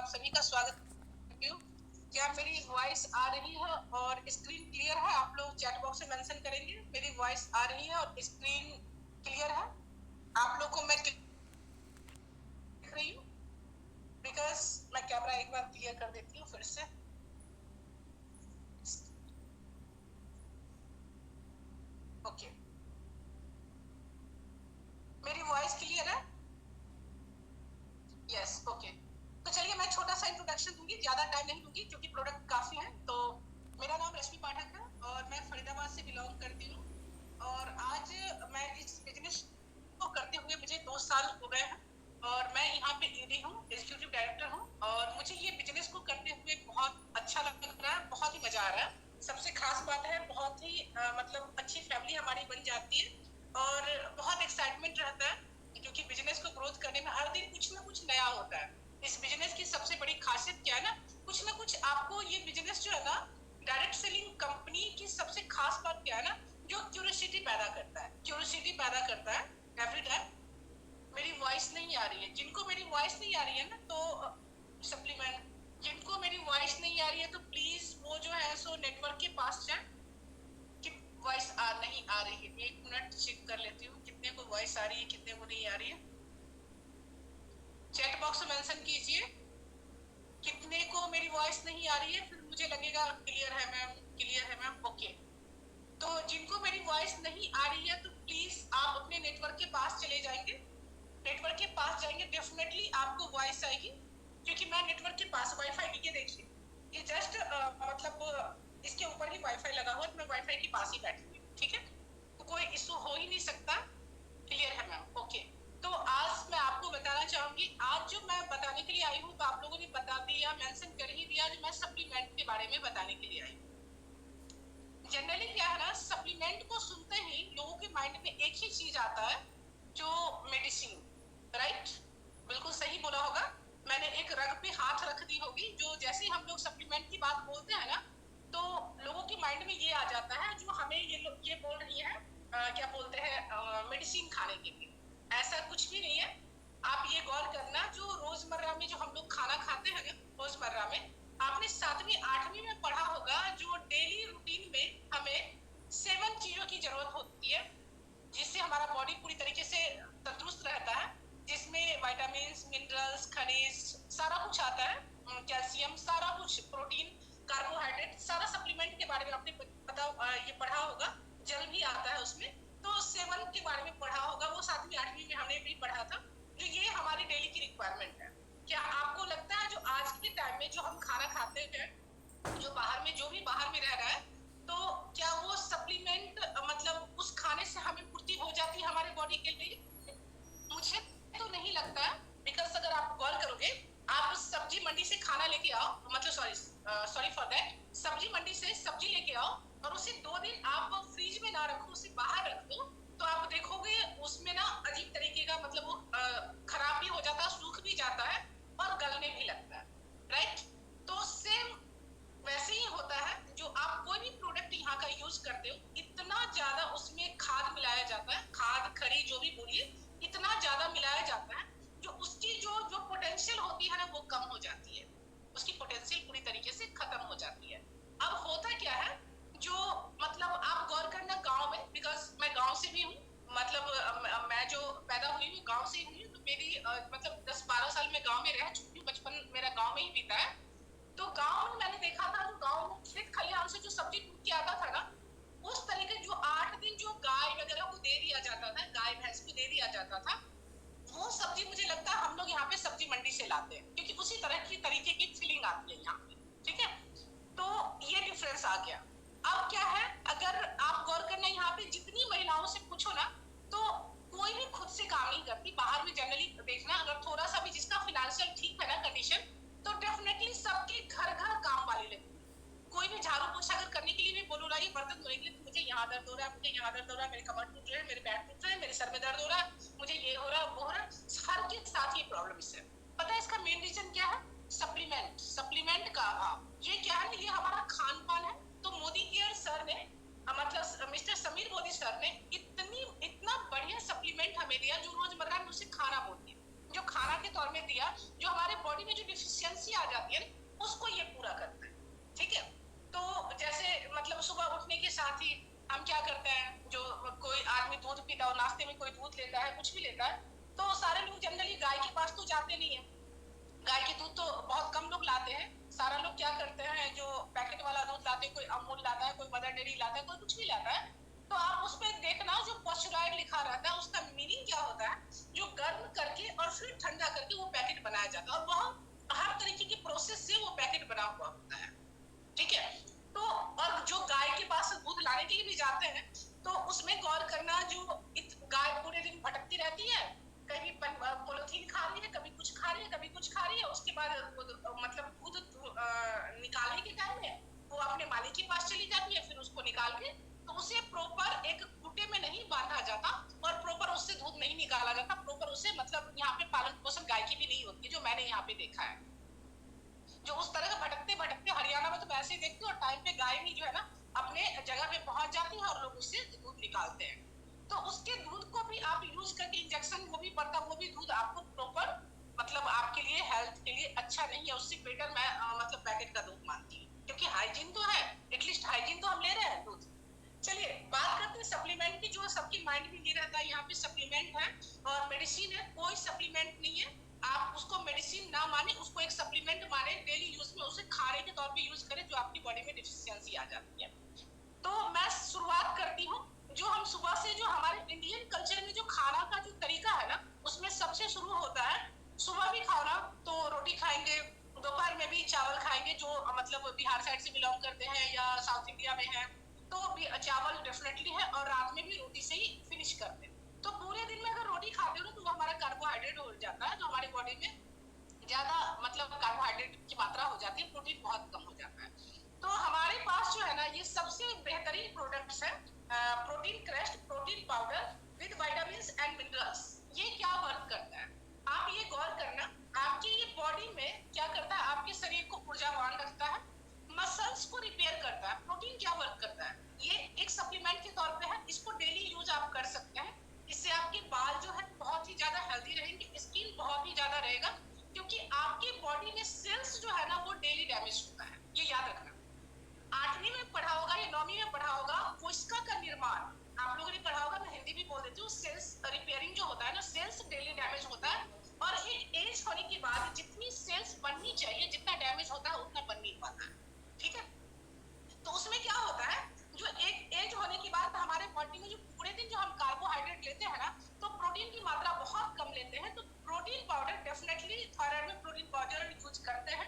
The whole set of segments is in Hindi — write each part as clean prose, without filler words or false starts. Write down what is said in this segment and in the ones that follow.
सभी का स्वागत करती हूँ। क्या मेरी वॉइस आ रही है और स्क्रीन क्लियर है? आप लोग चैट बॉक्स में मेंशन करेंगे मेरी वॉइस आ रही है और स्क्रीन क्लियर है। आप लोग को मैं दिख रही हूँ? बिकॉज मैं कैमरा एक बार क्लियर कर देती हूँ फिर से। ओके, मेरी वॉइस क्लियर है? Yes, okay. तो चलिए मैं छोटा सा इंट्रोडक्शन दूंगी, ज्यादा टाइम नहीं दूंगी क्योंकि प्रोडक्ट काफी है। तो मेरा नाम रश्मि पाठक है और मैं फरीदाबाद से बिलोंग करती हूँ। और आज मैं इस बिजनेस को करते हुए मुझे 2 साल हो गए हैं और मैं यहाँ पे ईडी हूँ, एग्जीक्यूटिव डायरेक्टर हूँ। और मुझे ये बिजनेस को करते हुए बहुत अच्छा लग रहा है, बहुत ही मजा आ रहा है। सबसे खास बात है बहुत ही मतलब अच्छी फैमिली हमारी बन जाती है और बहुत एक्साइटमेंट रहता है क्योंकि बिजनेस को ग्रोथ करने में हर दिन कुछ ना कुछ नया होता है। इस बिजनेस की सबसे बड़ी खासियत क्या है ना कुछ आपको ये बिजनेस जो है ना, डायरेक्ट सेलिंग कंपनी की सबसे खास बात क्या है ना, जो क्यूरियोसिटी पैदा करता है, क्यूरियोसिटी पैदा करता है एवरी टाइम। मेरी वॉइस नहीं आ रही है, जिनको मेरी वॉइस नहीं आ रही है ना तो सप्लीमेंट, जिनको मेरी वॉइस नहीं आ रही है तो प्लीज वो जो है सो नेटवर्क के पास जाए। कि वॉइस नहीं आ रही है, एक मिनट चेक कर लेती हूँ कितने को वॉइस आ रही है कितने को नहीं आ रही है। चैट बॉक्स में मेंशन कीजिए कितने को मेरी वॉइस नहीं आ रही है, फिर मुझे लगेगा क्लियर है मैम, क्लियर है मैम। ओके, तो जिनको मेरी वॉइस नहीं आ रही है तो प्लीज आप अपने नेटवर्क के पास चले जाएंगे। नेटवर्क के पास जाएंगे डेफिनेटली आपको वॉइस आएगी क्योंकि मैं नेटवर्क के पास वाईफाई, ये देखिए ये जस्ट मतलब इसके ऊपर ही वाईफाई लगा हुआ है, तो मैं वाईफाई के पास ही बैठी हुई, ठीक है, तो कोई इशू हो ही नहीं सकता। क्लियर है मैम? ओके। तो आज मैं आपको बताना चाहूंगी, आज जो मैं बताने के लिए आई हूँ तो आप लोगों ने बता दिया, मेंशन कर ही दिया कि मैं सप्लीमेंट के बारे में बताने के लिए आई हूँ। जनरली क्या है ना, सप्लीमेंट को सुनते ही लोगों के माइंड में एक ही चीज आता है, जो मेडिसिन, राइट? बिल्कुल सही बोला होगा। मैंने एक रग पे हाथ रख दी होगी, जो जैसे ही हम लोग सप्लीमेंट की बात बोलते हैं ना तो लोगों के माइंड में ये आ जाता है, जो हमें ये बोल रही है क्या बोलते हैं, मेडिसिन खाने के लिए। ऐसा कुछ भी नहीं है। आप ये गौर करना, जो रोजमर्रा में जो हम लोग खाना खाते हैं ना, रोजमर्रा में आपने 7वीं 8वीं में पढ़ा होगा, जो डेली रूटीन में हमें 7 चीजों की जरूरत होती है जिससे हमारा बॉडी पूरी तरीके से तंदुरुस्त रहता है, जिसमें विटामिन, मिनरल्स, खनिज सारा कुछ आता है, कैल्शियम, सारा कुछ, प्रोटीन, कार्बोहाइड्रेट, सारा सप्लीमेंट के बारे में आपने ये पढ़ा होगा। जल भी आता है उसमें, तो 7 के बारे में पढ़ा होगा, वो 7वीं 8वीं में हमने भी पढ़ा था। जो ये हमारी डेली की रिक्वायरमेंट है। क्या आपको लगता है जो आज के टाइम में जो हम खाना खाते हैं, जो बाहर में, जो भी बाहर में रह रहा है, तो क्या वो सप्लीमेंट मतलब उस खाने से हमें पूर्ति हो जाती है हमारे बॉडी के लिए? मुझे तो नहीं लगता है। बिकॉज अगर आप गौर करोगे, आप सब्जी मंडी से खाना लेके आओ, मतलब सॉरी फॉर दैट, सब्जी मंडी से सब्जी लेके आओ और उसे 2 दिन आप फ्रिज में ना रखो, उसे बाहर रख दो, तो आप देखोगे उसमें ना अजीब तरीके का मतलब वो खराब भी हो जाता है, सूख भी जाता है और गलने भी लगता है, राइट? तो सेम वैसे ही होता है, जो आप कोई भी प्रोडक्ट यहाँ का यूज करते हो, इतना ज्यादा उसमें खाद मिलाया जाता है, खाद खरी जो भी बोलिए, इतना ज्यादा मिलाया जाता है, जो उसकी जो जो पोटेंशियल होती है ना, वो कम हो जाती है, उसकी पोटेंशियल पूरी तरीके से खत्म हो जाती है। अब होता क्या है, जो मतलब आप गौर करना गांव में, बिकॉज मैं गांव से भी हूँ, मतलब मैं जो पैदा हुई हूँ गांव से हुई हूँ, तो मेरी मतलब 10-12 साल में गांव में रह चुकी हूँ, बचपन मेरा गांव में ही बीता है। तो गांव में मैंने देखा था, जो गांव में खेत खलिहान से जो सब्जी टूट के आता था ना, उस तरीके जो 8 दिन जो गाय वगैरह को दे दिया जाता था, गाय भैंस को दे दिया जाता था, वो सब्जी मुझे लगता है हम लोग यहाँ पे सब्जी मंडी से लाते हैं, क्योंकि उसी तरह की तरीके की फीलिंग आती है यहाँ पे, ठीक है? तो ये डिफरेंस आ गया। अब क्या है, अगर आप गौर करना, यहाँ पे जितनी महिलाओं से पूछो ना, तो कोई भी खुद से काम नहीं करती। बाहर में जनरली देखना, अगर थोड़ा सा भी जिसका फाइनेंशियल ठीक है ना कंडीशन, तो डेफिनेटली सबके घर घर काम वाली लगती है। कोई भी झाड़ू पोछा अगर करने के लिए भी बोलो रहा है, बर्तन धोने के लिए, तो मुझे यहाँ दर्द हो रहा है, मुझे यहाँ दर्द हो रहा है, मेरे कमर टूट रहे हैं, मेरे पैर टूट रहे हैं, मेरे सर में दर्द हो रहा है, मुझे ये हो रहा है, वो हो रहा है, हर के साथ ये प्रॉब्लम इससे। पता है इसका मेन रीजन क्या है? सप्लीमेंट, सप्लीमेंट का अभाव। ये क्या है, ये हमारा खान पान है। तो मोदी केयर सर ने, मतलब मिस्टर समीर मोदी सर ने इतना बढ़िया सप्लीमेंट हमें दिया, जो रोजमर्रा में उसे खाना बोलते हैं, जो खाना के तौर में दिया, जो हमारे बॉडी में जो डिफिशियंसी आ जाती है उसको ये पूरा करता है। ठीक है, तो जैसे मतलब सुबह उठने के साथ ही हम क्या करते हैं, जो कोई आदमी दूध पीता हो, नाश्ते में कोई दूध लेता है, कुछ भी लेता है, तो सारे लोग जनरली गाय के पास तो जाते नहीं है, गाय के दूध तो बहुत कम लोग लाते हैं। सारा लोग क्या करते हैं, जो पैकेट वाला दूध लाते हैं, कोई अमूल लाता है, कोई मदर डेयरी लाता है, कोई कुछ भी लाता है। तो आप उस पर देखना, जो पॉस्चराइड लिखा रहता है उसका मीनिंग क्या होता है, जो गर्म करके और फिर ठंडा करके वो पैकेट बनाया जाता है, और वह हर तरीके की प्रोसेस से वो पैकेट बना हुआ होता है। ठीक है, तो और जो गाय के पास दूध लाने के लिए भी जाते हैं, तो उसमें गौर करना, जो गाय पूरे दिन भटकती रहती है, कभी पॉलिथीन खा रही है, कभी कुछ खा रही है, कभी कुछ खा रही है, उसके बाद मतलब दूध निकालने के टाइम में वो अपने मालिक के पास चली जाती है, फिर उसको निकाल के तो उसे प्रॉपर एक खूंटे में नहीं बांधा जाता और प्रॉपर उससे दूध नहीं निकाला जाता, प्रॉपर उसे मतलब यहाँ पे पालन पोषण गाय की भी नहीं होती, जो मैंने यहाँ पे देखा है। जो उस तरह का भटकते भटकते, हरियाणा में तो वैसे ही देखते हो, टाइम पे गाय भी जो है ना अपने जगह पे पहुंच जाती है और लोग उससे दूध निकालते हैं। तो उसके दूध को भी आप यूज करके, इंजेक्शन वो भी पड़ता, वो भी दूध आपको प्रॉपर मतलब आपके लिए हेल्थ के लिए अच्छा नहीं है, उससे बेटर मैं मतलब पैकेट का दूध मानती हूँ, क्योंकि हाइजीन तो है, एटलीस्ट हाइजीन तो हम ले रहे हैं दूध। चलिए बात करते हैं सप्लीमेंट की, जो सबके माइंड में ये रहता है यहाँ पे सप्लीमेंट है और मेडिसिन है। कोई सप्लीमेंट नहीं है, आप उसको मेडिसिन ना माने, उसको एक सप्लीमेंट माने, डेली यूज में उसे खाने के तौर पे यूज करें, जो आपकी बॉडी में डिफिशियंसी आ जाती है। तो मैं शुरुआत करती हूँ, जो हम सुबह से, जो हमारे इंडियन कल्चर में जो खाना का जो तरीका है ना, उसमें सबसे शुरू होता है सुबह भी खाना, तो रोटी खाएंगे, दोपहर में भी चावल खाएंगे, जो मतलब बिहार साइड से बिलोंग करते हैं या साउथ इंडिया में है तो भी चावल डेफिनेटली है, और रात में भी रोटी से ही फिनिश करते हैं। तो पूरे दिन में अगर रोटी खाते हो ना, तो वो हमारा कार्बोहाइड्रेट हो जाता है, तो हमारी बॉडी में ज्यादा मतलब कार्बोहाइड्रेट की मात्रा हो जाती है, प्रोटीन बहुत कम हो जाता है। तो हमारे पास जो है ना, ये सबसे बेहतरीन प्रोडक्ट्स है, protein crust, protein powder with vitamins and minerals. ये क्या वर्क करता है, आप ये गौर करना, आपकी ये बॉडी में क्या करता है, आपके शरीर को ऊर्जावान रखता है, मसल्स को रिपेयर करता है। प्रोटीन क्या वर्क करता है, ये एक सप्लीमेंट के तौर पे है, इसको डेली यूज आप कर सकते हैं। इससे आपके बाल जो है बहुत ही ज्यादा हेल्दी रहेंगे, स्किन बहुत ही ज्यादा रहेगा, क्योंकि आपकी बॉडी में सेल्स जो है ना वो डेली डैमेज होता है, ये याद रखना। 8वीं में पढ़ा होगा या 9वीं में पढ़ा होगा, कोशिका का निर्माण आप लोगों ने पढ़ा होगा, मैं हिंदी भी बोल देती हूँ। सेल्स रिपेयरिंग जो होता है ना, सेल्स डेली डैमेज होता है, और एक एज होने के बाद जितनी सेल्स बननी चाहिए, जितना डैमेज होता है उतना बन नहीं पाता है। ठीक है, तो उसमें क्या होता है, जो एक एज होने के बाद हमारे बॉडी में जो पूरे दिन जो हम कार्बोहाइड्रेट लेते हैं ना, तो प्रोटीन की मात्रा बहुत कम लेते हैं। तो प्रोटीन पाउडर डेफिनेटली, थायराइड में प्रोटीन पाउडर यूज करते हैं।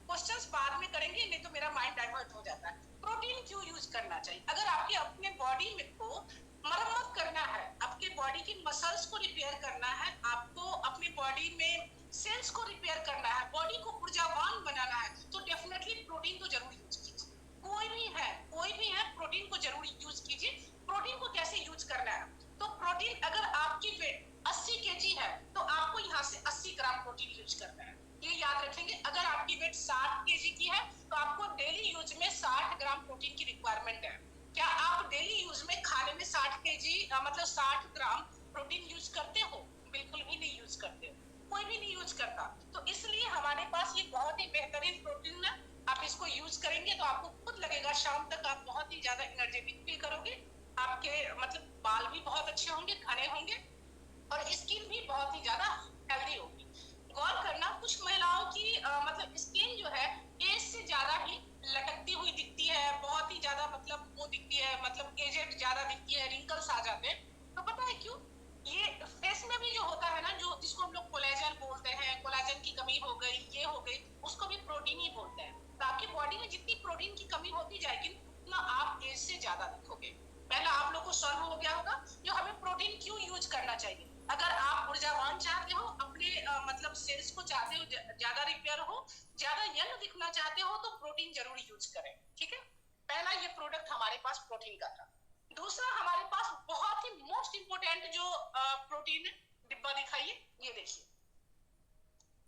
क्वेश्चंस बाद में करेंगे, नहीं तो मेरा माइंड डाइवर्ट हो जाता है। प्रोटीन क्यों यूज करना चाहिए, अगर आपके अपने बॉडी में को मरम्मत करना है, आपके बॉडी की मसल्स को रिपेयर करना है, आपको अपनी बॉडी में सेल्स को रिपेयर करना है, बॉडी को ऊर्जावान बनाना है, तो डेफिनेटली प्रोटीन तो जरूर यूज कीजिए। कोई भी है प्रोटीन को जरूर यूज कीजिए। प्रोटीन को कैसे यूज करना है, तो प्रोटीन, अगर आपकी वेट 80 केजी है तो आपको यहाँ से 80 ग्राम प्रोटीन यूज करना है, ये याद रखेंगे। अगर आपकी वेट 60 केजी की है तो आपको डेली यूज में 60 ग्राम प्रोटीन की रिक्वायरमेंट है। क्या आप डेली यूज में खाने में 60 केजी मतलब 60 ग्राम प्रोटीन यूज करते हो? बिल्कुल भी नहीं यूज करते हो, कोई भी नहीं यूज करता। तो इसलिए हमारे पास ये बहुत ही बेहतरीन प्रोटीन है, आप इसको यूज करेंगे तो आपको खुद लगेगा शाम तक आप बहुत ही ज्यादा एनर्जेटिक फील करोगे, आपके मतलब बाल भी बहुत अच्छे होंगे, घने होंगे, और स्किन भी बहुत ही ज्यादा हेल्दी होगी। गौर करना, कुछ महिलाओं की मतलब स्किन जो है एज से ज्यादा ही लटकती हुई दिखती है, बहुत ही ज्यादा मतलब वो दिखती है, मतलब एजेड ज्यादा दिखती है, रिंकल्स आ जाते हैं। तो पता है क्यों? ये फेस में भी जो होता है ना, जो जिसको हम लोग कोलेजन बोलते हैं, कोलेजन की कमी हो गई, ये हो गई, उसको भी प्रोटीन ही बोलते हैं। तो आपकी बॉडी में जितनी प्रोटीन की कमी होती जाएगी उतना आप एज से ज्यादा दिखोगे। पहला आप लोग को सॉल्व हो गया होगा जो हमें प्रोटीन क्यों यूज करना चाहिए। अगर आप ऊर्जावान चाहते हो, अपने मतलब सेल्स को चाहते हो ज्यादा रिपेयर हो, ज्यादा यंग दिखना चाहते हो, तो प्रोटीन जरूर यूज करें। ठीक है, पहला ये प्रोडक्ट हमारे पास प्रोटीन का था। दूसरा हमारे पास बहुत ही मोस्ट इंपोर्टेंट जो प्रोटीन है, डिब्बा दिखाइए, ये देखिए।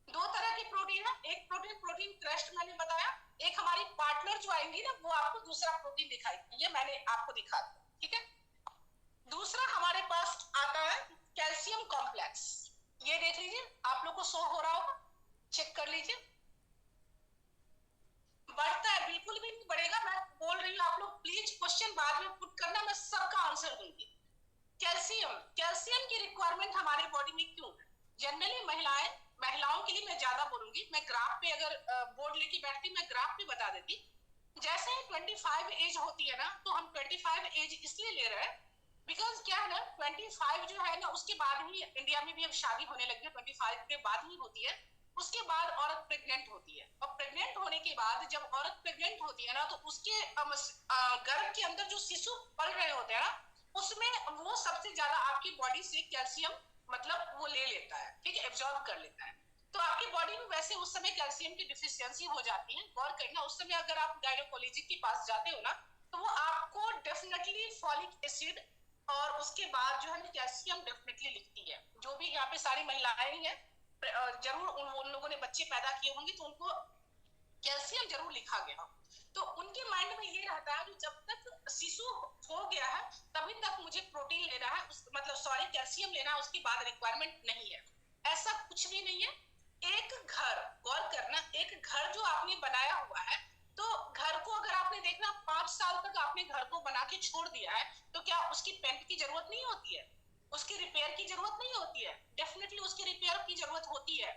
दो तरह की प्रोटीन है, एक प्रोटीन प्रोटीन क्रस्ट मैंने बताया, एक हमारी पार्टनर जो आएंगी ना वो आपको दूसरा प्रोटीन दिखाएगी, ये मैंने आपको दिखा दिया। ठीक है, दूसरा हमारे पास आता है कैल्शियम कॉम्प्लेक्स। ये देख लीजिए, आप लोग को शो हो रहा होगा, चेक कर लीजिए। बढ़ता है, बिल्कुल भी नहीं बढ़ेगा। मैं बोल रही हूँ, आप लोग प्लीज क्वेश्चन बाद में पुट करना, मैं सबका आंसर दूंगी। कैल्शियम, कैल्शियम की रिक्वायरमेंट हमारे बॉडी में क्यों है? जनरली महिलाओं के लिए मैं ज्यादा बोलूंगी। मैं ग्राफ पे अगर बोर्ड लेके बैठती, मैं ग्राफ पे बता देती। जैसे ही 25 एज होती है ना, तो हम 25 एज इसलिए ले रहे हैं बिकॉज क्या है ना, 25 जो है ना, उसके बाद ही इंडिया में भी अब शादी होने लगी है, 25 के बाद ही होती है। उसके बाद औरत प्रेग्नेंट होती है, और प्रेग्नेंट होने के बाद जब औरत प्रेग्नेंट होती है ना, तो उसके गर्भ के अंदर जो शिशु पल रहे होते हैं ना, उसमें वो सबसे ज्यादा आपकी बॉडी से कैल्शियम मतलब वो ले लेता है, ठीक है, एब्जॉर्ब कर लेता है। तो आपकी बॉडी में वैसे उस समय कैल्शियम की डिफिशियंसी हो जाती है। गौर करना, उस समय अगर आप गायनोकोलॉजिस्ट के पास जाते हो ना, तो वो आपको डेफिनेटली फॉलिक एसिड और उसके बाद जो है ना कैल्शियम डेफिनेटली लिखती है। जो भी यहाँ पे सारी महिलाएं हैं, जरूर उन लोगों ने बच्चे पैदा किए होंगे, तो उनको कैल्शियम जरूर लिखा गया। तो उनके माइंड में ये रहता है कि जब तक शिशु हो गया है तभी तक मुझे प्रोटीन लेना है, मतलब सॉरी कैल्शियम लेना है, उसके बाद रिक्वायरमेंट नहीं है। ऐसा कुछ भी नहीं है। एक घर, गौर करना, एक घर जो आपने बनाया हुआ है, तो घर को अगर आपने देखना 5 साल तक आपने घर को बना के छोड़ दिया है, तो क्या उसकी पेंट की जरूरत नहीं होती है? उसकी रिपेयर की जरूरत नहीं होती है? डेफिनेटली उसकी रिपेयर की जरूरत होती है,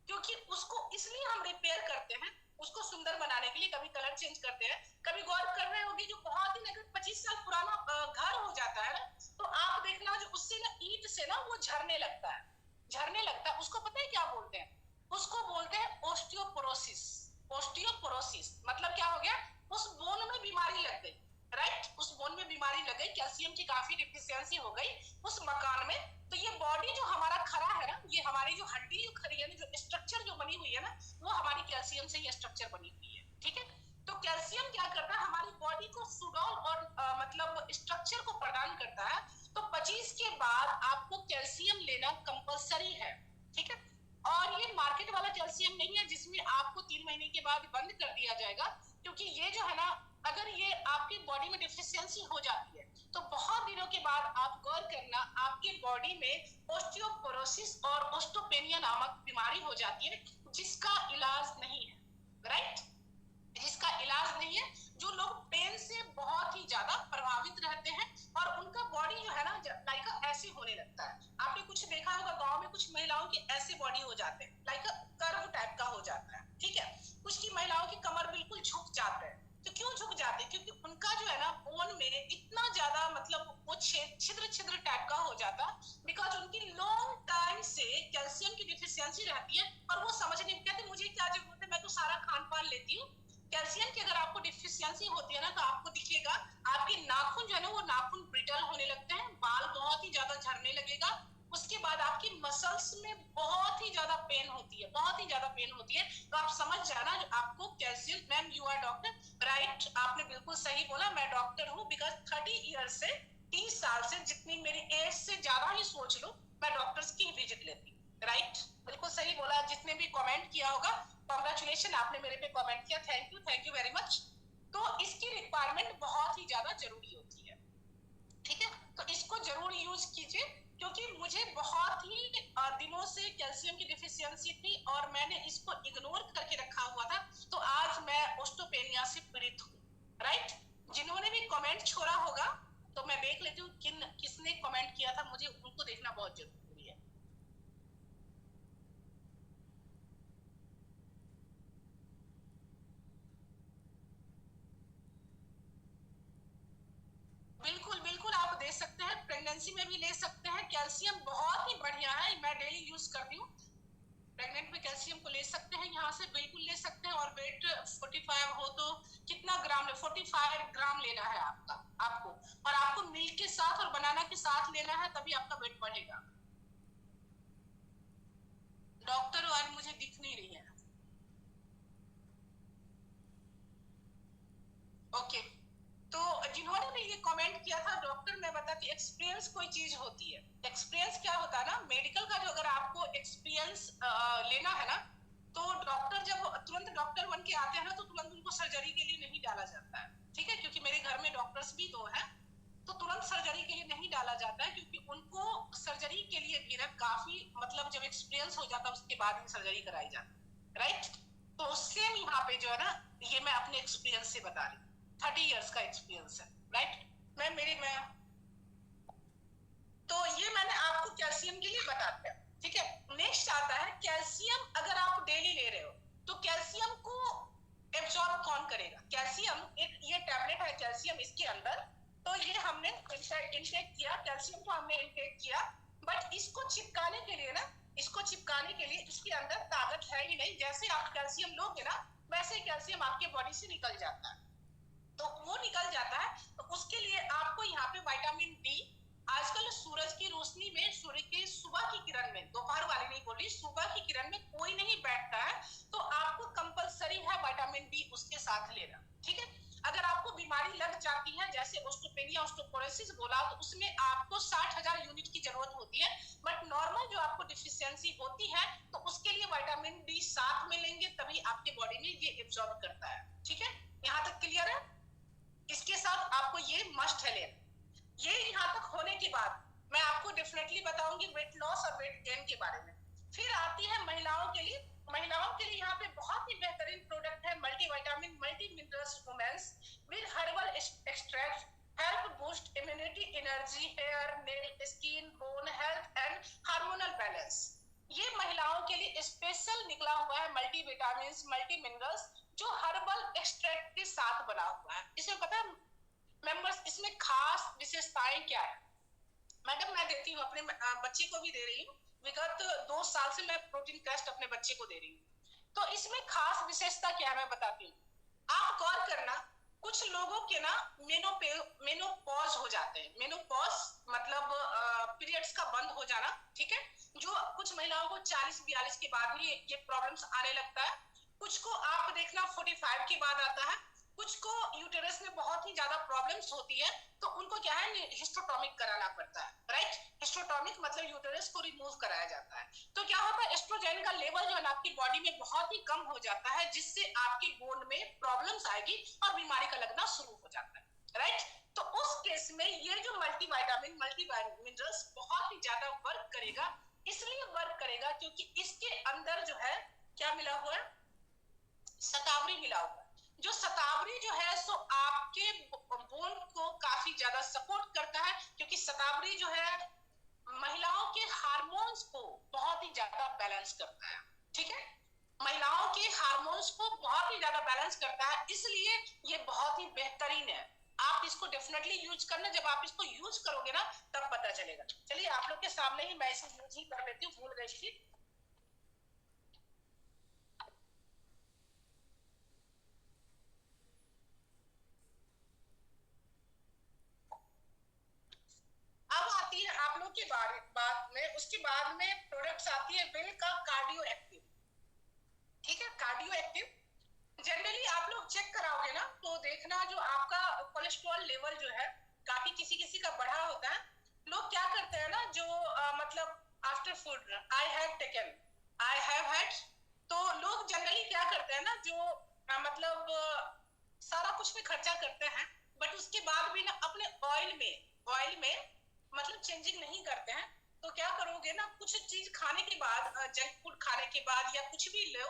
क्योंकि उसको इसलिए हम रिपेयर करते हैं, उसको सुंदर बनाने के लिए। कभी कलर चेंज करते हैं, कभी गौर कर रहे होंगे जो बहुत ही अगर 25 साल पुराना घर हो जाता है ना, तो आप देखना जो उससे ना ईंट से ना वो झरने लगता है, झरने लगता है। उसको पता है क्या बोलते हैं? उसको बोलते हैं ओस्टियोपोरोसिस। ओस्टियोपोरोसिस मतलब क्या हो गया? उस बोन में बीमारी लग गई, राइट, उस बोन में बीमारी लग गई, कैल्शियम की काफी डिफिशियंसी हो गई उस मकान में। तो ये बॉडी जो हमारा खड़ा है ना, ये हमारी जो हड्डी जो खड़ी है ना, जो स्ट्रक्चर जो बनी हुई है ना, वो हमारी कैल्शियम से ही स्ट्रक्चर बनी हुई है, ठीक है। तो कैल्शियम क्या करता है? हमारी बॉडी को सुडौल और मतलब स्ट्रक्चर को प्रदान करता है। तो 25 के बाद आपको कैल्शियम लेना कंपलसरी है, ठीक है। और ये मार्केट वाला कैल्शियम नहीं है जिसमें आपको 3 महीने के बाद बंद कर दिया जाएगा, क्योंकि ये जो है ना, अगर ये आपकी बॉडी में डिफिशियंसी हो जाती है, तो बहुत दिनों के बाद आप गौर करना, आपकी बॉडी में ओस्टियोपोरोसिस और ओस्टोपेनिया नामक बीमारी हो जाती है, जिसका इलाज नहीं है, राइट, जिसका इलाज नहीं है। जो लोग पेन से बहुत ही ज्यादा प्रभावित रहते हैं और उनका बॉडी जो है ना लाइक ऐसे होने लगता है। आपने कुछ देखा होगा गांव में कुछ महिलाओं के ऐसे बॉडी हो जाते हैं, लाइक कर्व टाइप का हो जाता है, ठीक है। कुछ की महिलाओं की कमर बिल्कुल झुक जाते हैं। तो क्यों झुक जाते हैं? क्योंकि उनका जो है ना बोन में इतना ज्यादा मतलब वो छिद्र छिद्र टाइप का हो जाता है, बिकॉज उनकी लॉन्ग टाइम से कैल्शियम की डिफिशियंसी रहती है। और वो समझ नहीं कहते मुझे क्या जरूरत है, मैं तो सारा खान पान लेती हूँ। कैल्शियम की अगर आपको डिफिशियंसी होती है ना, तो आपको दिखेगा आपके नाखून जो है ना, वो नाखून ब्रिटल होने लगते हैं, बाल बहुत ही ज्यादा झड़ने लगेगा। उसके बाद आपकी मसल्स में बहुत ही ज्यादा पेन होती है, बहुत ही ज्यादा पेन होती है। तो आप समझ जाना आपको calcium. Ma'am you are doctor, right, आपने बिल्कुल सही बोला, मैं डॉक्टर हूँ। बिकॉज 30 ईयर से 30 साल से जितनी मेरी एज से ज्यादा ही सोच लो, मैं डॉक्टर्स की विजिट लेती हूँ, राइट, बिल्कुल सही बोला। जिसने भी कमेंट किया होगा, कॉन्ग्रेचुलेशन, आपने मेरे पे कमेंट किया, थैंक यू वेरी मच। तो इसकी रिक्वायरमेंट बहुत ही ज्यादा जरूरी होती है, ठीक है। तो इसको जरूर यूज कीजिए, क्योंकि मुझे बहुत ही दिनों से कैल्शियम की डिफिशियंसी थी और मैंने इसको इग्नोर करके रखा हुआ था। तो आज मैं ओस्टोपेनिया से पीड़ित हूँ, राइट। जिन्होंने भी कमेंट छोड़ा होगा, तो मैं देख लेती हूँ किसने कमेंट किया था, मुझे उनको देखना बहुत जरूरी है। बिल्कुल बिल्कुल, आप दे सकते हैं, प्रेगनेंसी में भी ले सकते हैं। कैल्शियम बहुत ही बढ़िया है, मैं डेली यूज करती हूँ। प्रेग्नेंट में कैल्शियम को ले सकते हैं, यहाँ से बिल्कुल ले सकते हैं। और वेट 45 हो तो कितना ग्राम? 45 ग्राम लेना है आपको। और आपको मिल्क के साथ और बनाना के साथ लेना है, तभी आपका वेट बढ़ेगा। डॉक्टर आज मुझे दिख नहीं रही है। ओके, तो जिन्होंने भी ये कमेंट किया था, डॉक्टर, मैं बताती, एक्सपीरियंस कोई चीज होती है। एक्सपीरियंस क्या होता है ना, मेडिकल का जो अगर आपको एक्सपीरियंस लेना है ना, तो डॉक्टर जब तुरंत डॉक्टर बन के आते हैं ना, तो तुरंत उनको सर्जरी के लिए नहीं डाला जाता है, ठीक है। क्योंकि मेरे घर में डॉक्टर्स भी 2 हैं, तो तुरंत सर्जरी के लिए नहीं डाला जाता है, क्योंकि उनको सर्जरी के लिए भी ना काफी मतलब जब एक्सपीरियंस हो जाता है उसके बाद ही सर्जरी कराई जाती, राइट। तो सेम यहाँ पे जो है ना, ये मैं अपने एक्सपीरियंस से बता रही हूँ, 30 इयर्स का एक्सपीरियंस है, राइट। मैं तो ये मैंने आपको कैल्शियम के लिए बता दिया, ठीक है। नेक्स्ट आता है कैल्शियम। अगर आप डेली ले रहे हो तो कैल्शियम को एब्जॉर्ब कौन करेगा? कैल्शियम एक ये टैबलेट है कैल्शियम इसके अंदर, तो ये हमने इनटेक किया, कैल्शियम को हमने इनटेक किया, बट इसको चिपकाने के लिए ना, इसको चिपकाने के लिए इसके अंदर ताकत है ही नहीं। जैसे आप कैल्शियम लोगे ना, वैसे कैल्शियम आपके बॉडी से निकल जाता है। तो वो निकल जाता है, तो उसके लिए आपको यहाँ पे विटामिन डी, आजकल सूरज की रोशनी में, सूर्य की सुबह की किरण में, दोपहर वाली नहीं बोल रही, सुबह की किरण में कोई नहीं बैठता है, तो आपको कंपलसरी है विटामिन डी उसके साथ लेना, ठीक है। अगर आपको बीमारी लग जाती है जैसे ऑस्टियोपेनिया, ऑस्टियोपोरोसिस बोला, तो उसमें आपको 60,000 यूनिट की जरूरत होती है, बट नॉर्मल जो आपको डिफिशियंसी होती है तो उसके लिए विटामिन डी साथ में लेंगे, तभी आपके बॉडी में ये एब्जॉर्ब करता है, ठीक है। यहाँ तक क्लियर है? इसके साथ आपको ये मस्ट है लेना। ये यहाँ तक होने के बाद मैं आपको डेफिनेटली बताऊंगी वेट लॉस और वेट गेन के बारे में। फिर आती है महिलाओं के लिए। महिलाओं के लिए यहाँ पे बहुत ही बेहतरीन प्रोडक्ट है multivitamin multi minerals women's with herbal extract, help boost immunity, energy, hair, nail, skin, bone health and hormonal balance. ये महिलाओं के लिए स्पेशल निकला हुआ है मल्टी विटामिन मल्टी मिनरल्स, जो हर्बल एक्सट्रैक्ट के साथ बना हुआ है। इसमें पता है मेंबर्स, इसमें खास विशेषताएं क्या है? मैडम मैं देती हूँ अपने बच्चे को भी दे रही हूँ, विगत 2 साल से मैं प्रोटीन टेस्ट अपने बच्चे को दे रही हूँ। तो इसमें खास विशेषता क्या है मैं बताती हूँ, आप गौर करना। कुछ लोगों के ना मेनोपॉज हो जाते हैं। मेनोपॉज मतलब पीरियड्स का बंद हो जाना, ठीक है। जो कुछ महिलाओं को 40-42 के बाद ही ये प्रॉब्लम्स आने लगता है, कुछ को आप देखना 45 के बाद आता है, कुछ को यूटेरस में बहुत ही ज्यादा प्रॉब्लम्स होती है, तो उनको क्या है हिस्टोटॉमिक कराना पड़ता है, राइट। हिस्टोटॉमिक मतलब यूटेरस को रिमूव कराया जाता है। तो क्या होता है, एस्ट्रोजन का लेवल जो है ना आपकी बॉडी में बहुत ही कम हो जाता है, जिससे आपकी बोन में प्रॉब्लम्स आएगी और बीमारी का लगना शुरू हो जाता है, राइट। तो उस केस में ये जो मल्टी विटामिन मल्टी मिनरल्स बहुत ही ज्यादा वर्क करेगा। इसलिए वर्क करेगा क्योंकि इसके अंदर जो है क्या मिला हुआ है, शतावरी मिला हुआ है। जो शतावरी जो है सो आपके बोन को काफी ज्यादा सपोर्ट करता है, क्योंकि शतावरी जो है महिलाओं के हार्मोन्स को बहुत ही ज्यादा बैलेंस करता है, ठीक है। महिलाओं के हार्मोन्स को बहुत ही ज्यादा बैलेंस करता है, इसलिए ये बहुत ही बेहतरीन है। आप इसको डेफिनेटली यूज करना, जब आप इसको यूज करोगे ना तब पता चलेगा। चलिए आप लोग के सामने ही मैं इसे यूज ही कर लेती हूँ, भूल गई थी। अब आती है आप लोग के बाद में, उसके बाद में प्रोडक्ट्स आती है विल का कार्डियो एक्टिव, ठीक है। कार्डियो एक्टिव जनरली आप लोग चेक कराओगे ना तो देखना जो आपका कोलेस्ट्रॉल लेवल जो है काफी किसी किसी का बढ़ा होता है। लोग क्या करते हैं ना, जो मतलब after food I have taken, I have had, तो लोग जनरली क्या करते हैं ना, जो मतलब सारा कुछ में खर्चा करते हैं, बट उसके बाद भी ना अपने ऑयल में मतलब चेंजिंग नहीं करते हैं। तो क्या करोगे ना, कुछ चीज खाने के बाद, जंक फूड खाने के बाद या कुछ भी लो,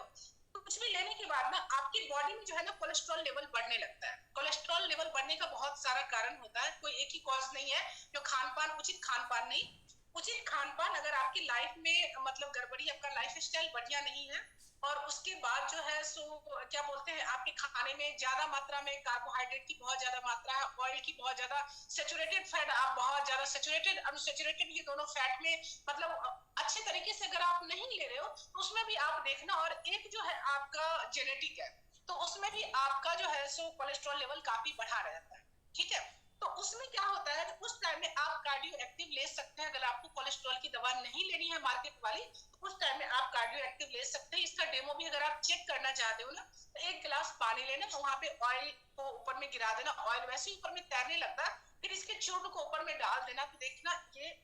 कुछ भी लेने के बाद ना आपकी बॉडी में जो है ना कोलेस्ट्रॉल लेवल बढ़ने लगता है। कोलेस्ट्रॉल लेवल बढ़ने का बहुत सारा कारण होता है, कोई एक ही कॉज नहीं है। जो खान पान, उचित खान पान नहीं, उचित खान पान अगर आपकी लाइफ में मतलब गड़बड़ी, आपका लाइफ स्टाइल बढ़िया नहीं है, और उसके बाद जो है सो क्या बोलते हैं, आपके खाने में ज्यादा मात्रा में कार्बोहाइड्रेट की बहुत ज्यादा मात्रा है, ऑयल की बहुत ज्यादा, सेचुरेटेड फैट आप बहुत ज्यादा, सेचुरेटेड अनसेचुरेटेड ये दोनों फैट में मतलब अच्छे तरीके से अगर आप नहीं ले रहे हो तो उसमें भी आप देखना। और एक जो है आपका जेनेटिक है, तो उसमें भी आपका जो है सो कोलेस्ट्रॉल लेवल काफी बढ़ा रहता है, ठीक है। तो उसमें क्या होता है, उस टाइम में आप कार्डियो एक्टिव ले सकते हैं। अगर आपको कोलेस्ट्रॉल की दवा नहीं लेनी है मार्केट वाली, तो उस टाइम में आप कार्डियो एक्टिव ले सकते हैं। इसका डेमो भी अगर आप चेक करना चाहते हो ना, तो 1 गिलास पानी लेना, वहां पे ऑयल को ऊपर में गिरा देना, ऑयल वैसे ही ऊपर में तैरने लगता है, फिर इसके चूर्ण को ऊपर में डाल देना, तो देखना ये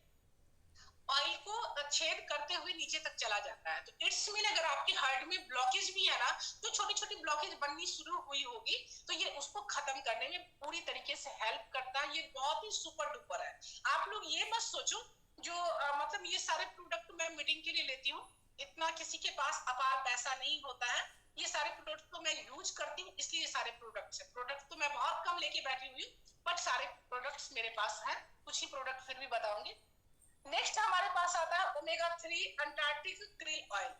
ऑयल को छेद करते हुए नीचे तक चला जाता है। तो इट्स मीन अगर आपकी हार्ट में ब्लॉकेज भी है ना, तो छोटी छोटी ब्लॉकेज बननी शुरू हुई होगी, तो ये उसको खत्म करने में पूरी तरीके से हेल्प करता है। ये बहुत ही सुपर डुपर है। आप लोग ये मत सोचो जो मतलब ये सारे प्रोडक्ट मैं मीटिंग के लिए लेती हूँ, इतना किसी के पास अपार पैसा नहीं होता है, ये सारे प्रोडक्ट तो मैं यूज करती हूँ, इसलिए ये सारे प्रोडक्ट तो मैं बहुत कम लेके बैठी हुई हूँ, बट सारे प्रोडक्ट्स मेरे पास हैं, कुछ ही प्रोडक्ट फिर भी बताऊंगी। नेक्स्ट हमारे पास आता है ओमेगा 3 अंटार्कटिक क्रिल ऑयल।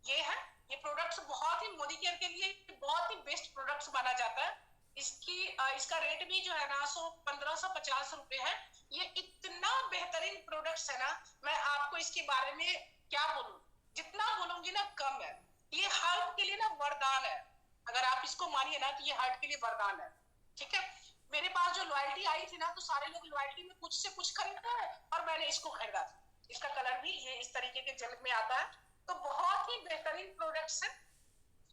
ये है, ये प्रोडक्ट्स बहुत ही मोदी केयर के लिए बहुत ही बेस्ट प्रोडक्ट्स माना जाता है। इसका रेट भी जो है ना 1550 रुपए है। ये इतना बेहतरीन प्रोडक्ट्स है ना, मैं आपको इसके बारे में क्या बोलूं, जितना बोलूंगी ना कम है। ये हार्ट के लिए ना वरदान है, अगर आप इसको मानिए ना तो ये हार्ट के लिए वरदान है। ठीक है, मेरे पास जो लॉयल्टी आई थी ना, तो सारे लोग लॉयल्टी में कुछ से कुछ खरीदते हैं और मैंने इसको खरीदा था। इसका कलर भी ये इस तरीके के जल में आता है, तो बहुत ही बेहतरीन प्रोडक्ट्स है।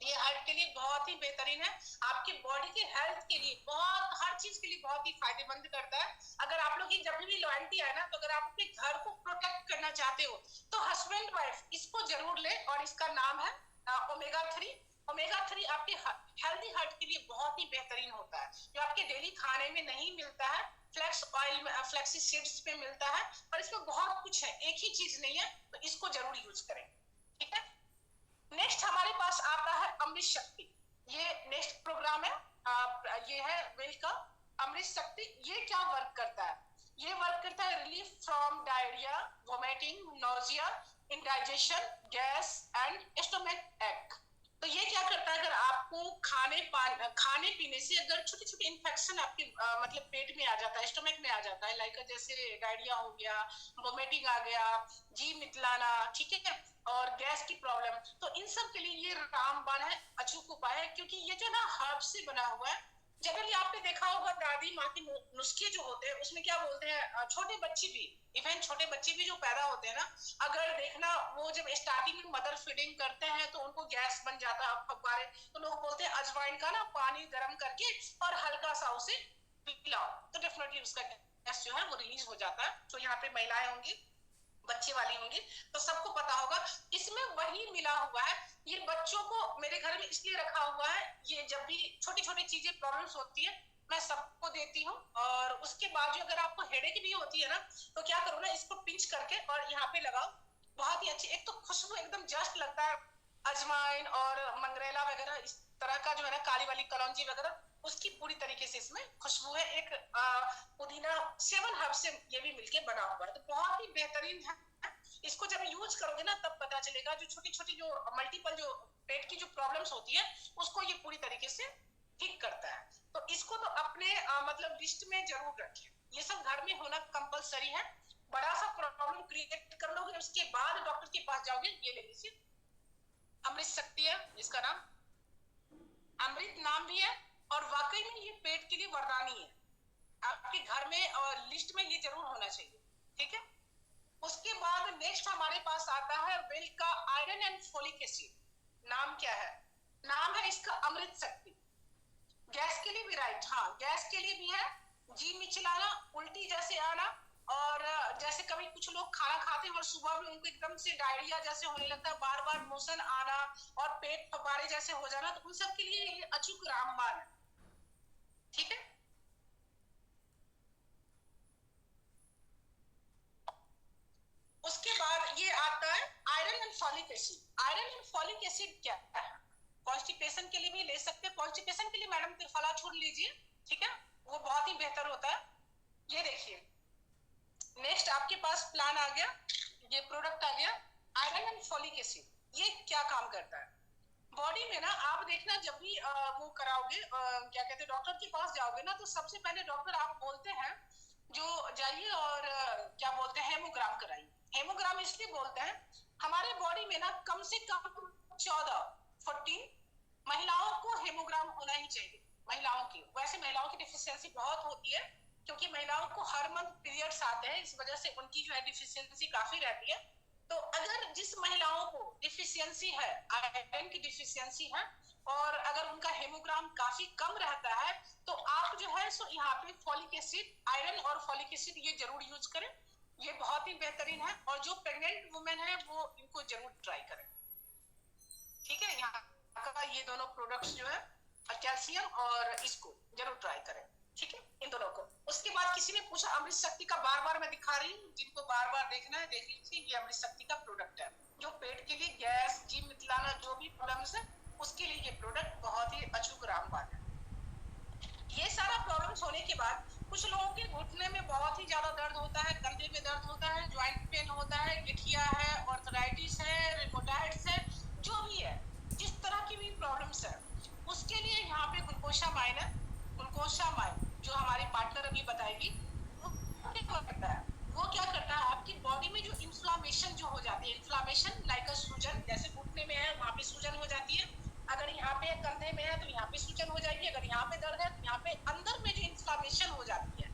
ये हार्ट के लिए बहुत ही बेहतरीन है, आपकी बॉडी के हेल्थ के लिए बहुत, हर चीज के लिए बहुत ही फायदेमंद करता है। अगर आप लोग की जब भी लॉयल्टी आए ना, तो अगर आप अपने घर को प्रोटेक्ट करना चाहते हो तो हस्बैंड वाइफ इसको जरूर ले, और इसका नाम है ओमेगा 3। ओमेगा 3 आपके हेल्दी हार्ट के लिए बहुत ही बेहतरीन होता है, जो आपके डेली खाने में नहीं मिलता है, फ्लैक्स ऑयल में, फ्लैक्सी सीड्स पे मिलता है, और इसमें बहुत कुछ है, एक ही चीज नहीं है, तो इसको जरूर यूज करें। ठीक है, नेक्स्ट हमारे पास आता है अमृत शक्ति। ये नेक्स्ट प्रोग्राम है, ये है वेल का अमृत शक्ति। ये क्या वर्क करता है? ये वर्क करता है relief from diarrhoea, vomiting, nausea, indigestion, gas and stomach एक। तो ये क्या करता है, अगर आपको खाने पीने से अगर छोटे छोटे इन्फेक्शन आपके मतलब पेट में आ जाता है, स्टोमक में आ जाता है, लाइक जैसे डायरिया हो गया, वोमिटिंग आ गया, जी मितलाना, ठीक है, और गैस की प्रॉब्लम, तो इन सब के लिए ये रामबाण है, अचूक उपाय है, क्योंकि ये जो ना हर्ब से बना हुआ है। जनरली आपने देखा होगा दादी माँ के नुस्खे जो होते हैं उसमें क्या बोलते हैं, छोटे बच्चे भी, इवन छोटे बच्चे भी जो पैदा होते हैं ना, अगर देखना वो जब स्टार्टिंग में मदर फीडिंग करते हैं तो उनको गैस बन जाता है फव्वारे, तो लोग बोलते हैं अजवाइन का ना पानी गर्म करके और हल्का सा उसे पिलाओ, तो डेफिनेटली उसका गैस जो है वो रिलीज हो जाता है। तो यहाँ पे महिलाएं होंगी, बच्चे वाली होंगी, तो सबको पता होगा, इसमें वही मिला हुआ है। ये बच्चों को मेरे घर में इसलिए रखा हुआ है, ये जब भी छोटी छोटी चीजें प्रॉब्लम्स होती है मैं सबको देती हूँ। और उसके बाद जो अगर आपको हेडेक भी होती है ना, तो क्या करो ना, इसको पिंच करके और यहाँ पे लगाओ, बहुत ही अच्छी, एक तो खुशबू एकदम जस्ट लगता है, अजवाइन और मंगरेला वगैरह इस तरह का जो है ना, काली वाली कलौंजी वगैरह, उसकी पूरी तरीके से इसमें खुशबू है। एक पुदीना 7 हर्ब से ये भी मिलके बना हुआ है, तो बहुत ही बेहतरीन है। इसको जब यूज करोगे ना तब पता चलेगा, जो छोटी छोटी जो मल्टीपल जो पेट की जो प्रॉब्लम्स होती है उसको ये पूरी तरीके से ठीक करता है। तो इसको तो अपने मतलब लिस्ट में जरूर रखें, ये सब घर में होना कंपलसरी है। बड़ा सा प्रॉब्लम क्रिएट कर लोगे, उसके बाद डॉक्टर के पास जाओगे, ये ले लीजिए, अमृत शक्ति है इसका नाम, अमृत नाम भी है, और वाकई में ये पेट के लिए वरदानी है। आपके घर में और लिस्ट में ये जरूर होना चाहिए। ठीक है, उसके बाद नेक्स्ट हमारे पास आता है वेल का आयरन एंड फोलिक एसिड। नाम क्या है? नाम है इसका अमृत शक्ति। गैस के लिए भी, राइट, हाँ, गैस के लिए भी है, जी मिचलाना, उल्टी जैसे आना, और जैसे कभी कुछ लोग खाना खाते हैं और सुबह में उनको एकदम से डायरिया जैसे होने लगता है, बार बार मोशन आना और पेट फव्वारे जैसे हो जाना, तो उन सब के लिए ये अचूक रामबाण है। ठीक है, उसके बाद ये आता है iron and folic acid. Iron and folic acid क्या है? कॉन्स्टिपेशन के लिए भी ले सकते हैं, कॉन्स्टिपेशन के लिए मैडम त्रिफला छोड़ लीजिए, ठीक है, वो बहुत ही बेहतर होता है। ये देखिए, नेक्स्ट आपके पास प्लान आ गया, ये प्रोडक्ट आ गया आयरन एंड फॉलिक एसिड। ये क्या काम करता है बॉडी में ना, आप देखना जब भी वो कराओगे, क्या कहते हैं, डॉक्टर के पास जाओगे ना, तो सबसे पहले डॉक्टर आप बोलते हैं जो जाइए और क्या बोलते हैं, हेमोग्राम कराइए। हेमोग्राम इसलिए बोलते हैं, हमारे बॉडी में ना कम से कम 14 महिलाओं को हेमोग्राम होना ही चाहिए। महिलाओं की, वैसे महिलाओं की डिफिशियंसी बहुत होती है, क्योंकि महिलाओं को हर मंथ पीरियड्स आते हैं, इस वजह से उनकी जो है डिफिशियंसी काफी रहती है। तो अगर जिस महिलाओं को डिफिशियंसी है, आयरन की डिफिशियंसी है, और अगर उनका हेमोग्राम काफी कम रहता है, तो आप जो है सो यहाँ पे फॉलिक एसिड, आयरन और फॉलिक एसिड ये जरूर यूज करें, ये बहुत ही बेहतरीन है। और जो प्रेग्नेंट वुमेन है वो इनको जरूर ट्राई करें। ठीक है, यहाँ का ये दोनों प्रोडक्ट्स जो है, कैल्शियम और इसको जरूर ट्राई करें। ठीक है, इन दोनों को। उसके बाद किसी ने पूछा, अमृत शक्ति का बार बार मैं दिखा रही हूँ, जिनको बार बार देखना है देख लीजिए, ये अमृत शक्ति का प्रोडक्ट है, जो पेट के लिए गैस, जी मितलाना, जो भी प्रॉब्लम्स है उसके लिए ये प्रोडक्ट बहुत ही अचूक रामबाण है। ये सारा प्रॉब्लम्स होने के बाद कुछ लोगों के घुटने में बहुत ही ज्यादा दर्द होता है, कंधे में दर्द होता है, ज्वाइंट पेन होता है, गठिया है, ऑर्थराइटिस है, रिमोटाइड्स है, जो भी है, जिस तरह की भी प्रॉब्लम्स है, उसके लिए यहाँ पे ग्लूकोसामाइन है। ग्लूकोसामाइन जो हमारी पार्टनर अभी बताएगी, वो क्या करता है, वो क्या करता है, आपकी बॉडी में जो इन्फ्लामेशन जो हो जाती है, इन्फ्लामेशन लाइक अ सूजन, जैसे घुटने में है वहां पे सूजन हो जाती है, अगर यहाँ पे कंधे में है तो यहाँ पे सूजन हो जाएगी, अगर यहाँ पे दर्द है तो यहाँ पे अंदर में जो इन्फ्लामेशन हो जाती है,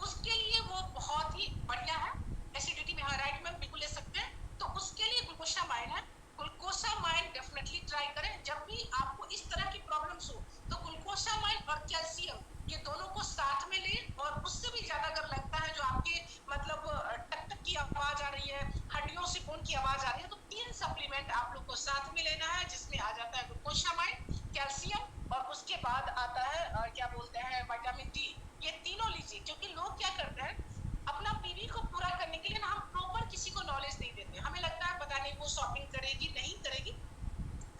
उसके लिए वो बहुत ही बढ़िया है। एसिडिटी में राइट में बिल्कुल ले सकते हैं, तो उसके लिए ग्लूकोसामाइन है। ग्लूकोसामाइन डेफिनेटली ट्राई करें, जब भी आपको इस तरह की प्रॉब्लम्स हो तो ग्लूकोसामाइन और कैल्शियम ये दोनों को साथ में लें, और उससे भी ज्यादा अगर लगता है जो आपके मतलब टक टक की आवाज आ रही है, हड्डियों से खून की आवाज आ रही है, तो 3 सप्लीमेंट आप लोग को साथ में लेना है, जिसमें आ जाता है ग्लूकोसामाइन, कैल्शियम, और उसके बाद आता है क्या बोलते हैं विटामिन डी। ये तीनों लीजिए, क्योंकि लोग क्या करते हैं, अपना पीवी को पूरा करने के लिए ना हम प्रॉपर किसी को नॉलेज नहीं देते, हमें लगता है पता नहीं वो शॉपिंग करेगी नहीं करेगी,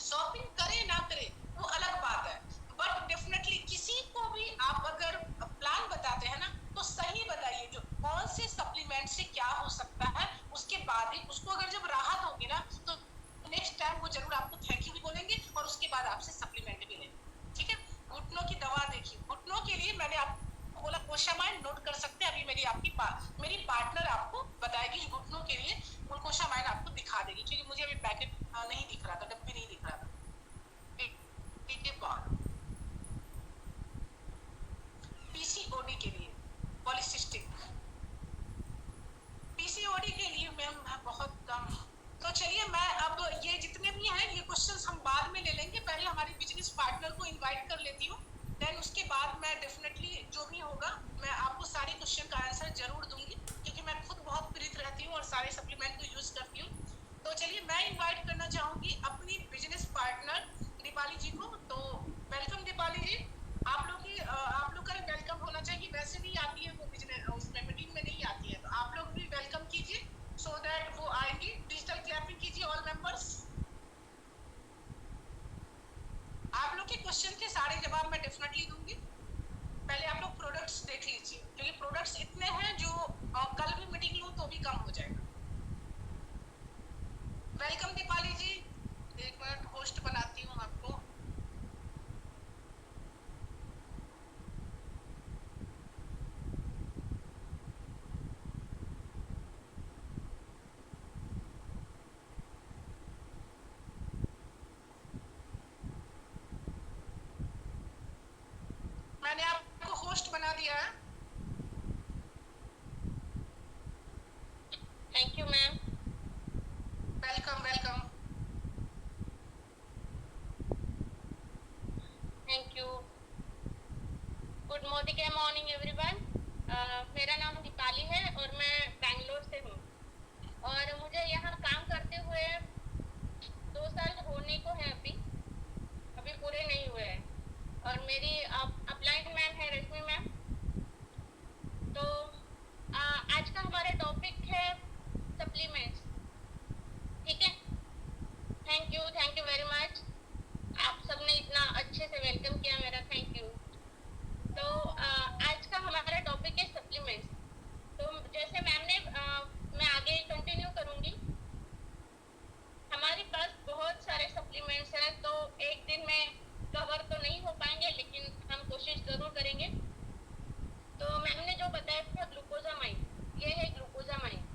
शॉपिंग करे ना करे वो अलग बात है, बट डेफिनेटली किसी को भी आप अगर प्लान बताते हैं ना, तो सही बताइए जो कौन से सप्लीमेंट से क्या हो सकता है, उसके बाद ही उसको अगर जब राहत होगी ना, तो नेक्स्ट टाइम वो जरूर आपको थैंक यू भी बोलेंगे, और उसके बाद आपसे सप्लीमेंट भी लेंगे। ठीक है, घुटनों की दवा देखिए, घुटनों के लिए मैंने आपको बोला कोशामाइन नोट कर सकते हैं, अभी मेरी पार्टनर आपको बताएगी घुटनों के लिए, कोशामाइन आपको दिखा देगी, क्योंकि मुझे अभी पैकेट नहीं दिख रहा था, डब्बी नहीं दिख रहा था। के बाद पीसीओडी के लिए, पॉलिसिस्टिक पीसीओडी के लिए मैम बहुत कम। तो चलिए मैं अब ये जितने भी हैं ये क्वेश्चंस हम बाद में ले लेंगे, पहले हमारी बिजनेस पार्टनर को इनवाइट कर लेती हूँ, देन उसके बाद मैं डेफिनेटली जो भी होगा मैं आपको सारे क्वेश्चन का आंसर जरूर दूंगी, क्योंकि मैं खुद बहुत प्रेरित रहती हूँ और सारे सप्लीमेंट को यूज करती हूँ। तो चलिए मैं इनवाइट करना चाहूंगी अपनी बिजनेस पार्टनर दीपाली जी को। तो वेलकम दीपाली जी, आप लोग का वेलकम होना चाहिए, वैसे नहीं आती है वो बिजनेस उसमें मीटिंग में नहीं आती है, तो आप लोग भी वेलकम कीजिए, सो दैट वो आएंगी। डिजिटल क्लैपिंग कीजिए ऑल मेंबर्स। आप लोग के क्वेश्चन के सारे जवाब मैं डेफिनेटली दूंगी, पहले आप लोग प्रोडक्ट्स देख लीजिए, क्योंकि प्रोडक्ट्स इतने हैं जो कल भी मीटिंग लूं तो भी कम हो जाएगा। वेलकम दीपाली जी, एक मिनट होस्ट बनाती हूँ आपको। मैंने आपको होस्ट बना दिया है। Thank you ma'am. Welcome welcome. Thank you. Good morning everyone. मेरा नाम दीपाली है और मैं बैंगलोर से हूँ, और मुझे यहाँ काम करते हुए 2 साल होने को है, अभी पूरे नहीं हुए हैं, और मेरी अपलाइन मैम है रश्मि मैम। तो आज का हमारा टॉपिक है सप्लीमेंट्स, ठीक है। थैंक यू वेरी मच, आप सबने इतना अच्छे से वेलकम किया मेरा, थैंक यू। तो आज का हमारा टॉपिक है सप्लीमेंट्स। तो जैसे मैम ने मैं आगे कंटिन्यू करूंगी। हमारे पास बहुत सारे सप्लीमेंट्स हैं, तो एक दिन में कवर तो नहीं हो पाएंगे, लेकिन हम कोशिश जरूर करेंगे। तो मैम ने जो बताया था ग्लूकोजामाइन, ये है ग्लूकोजामाइन।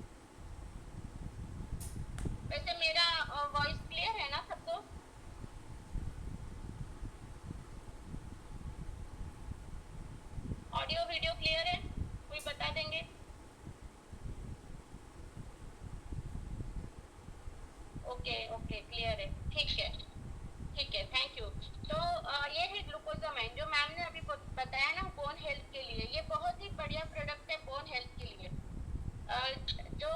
वैसे मेरा वॉइस क्लियर है ना सबको? ऑडियो वीडियो क्लियर है? कोई बता देंगे? ओके क्लियर है, ठीक है, थैंक यू। तो ये है ग्लूकोजामाइन जो मैम ने अभी बताया ना, बोन हेल्थ के लिए ये बहुत ही बढ़िया प्रोडक्ट है, बोन हेल्थ के लिए। जो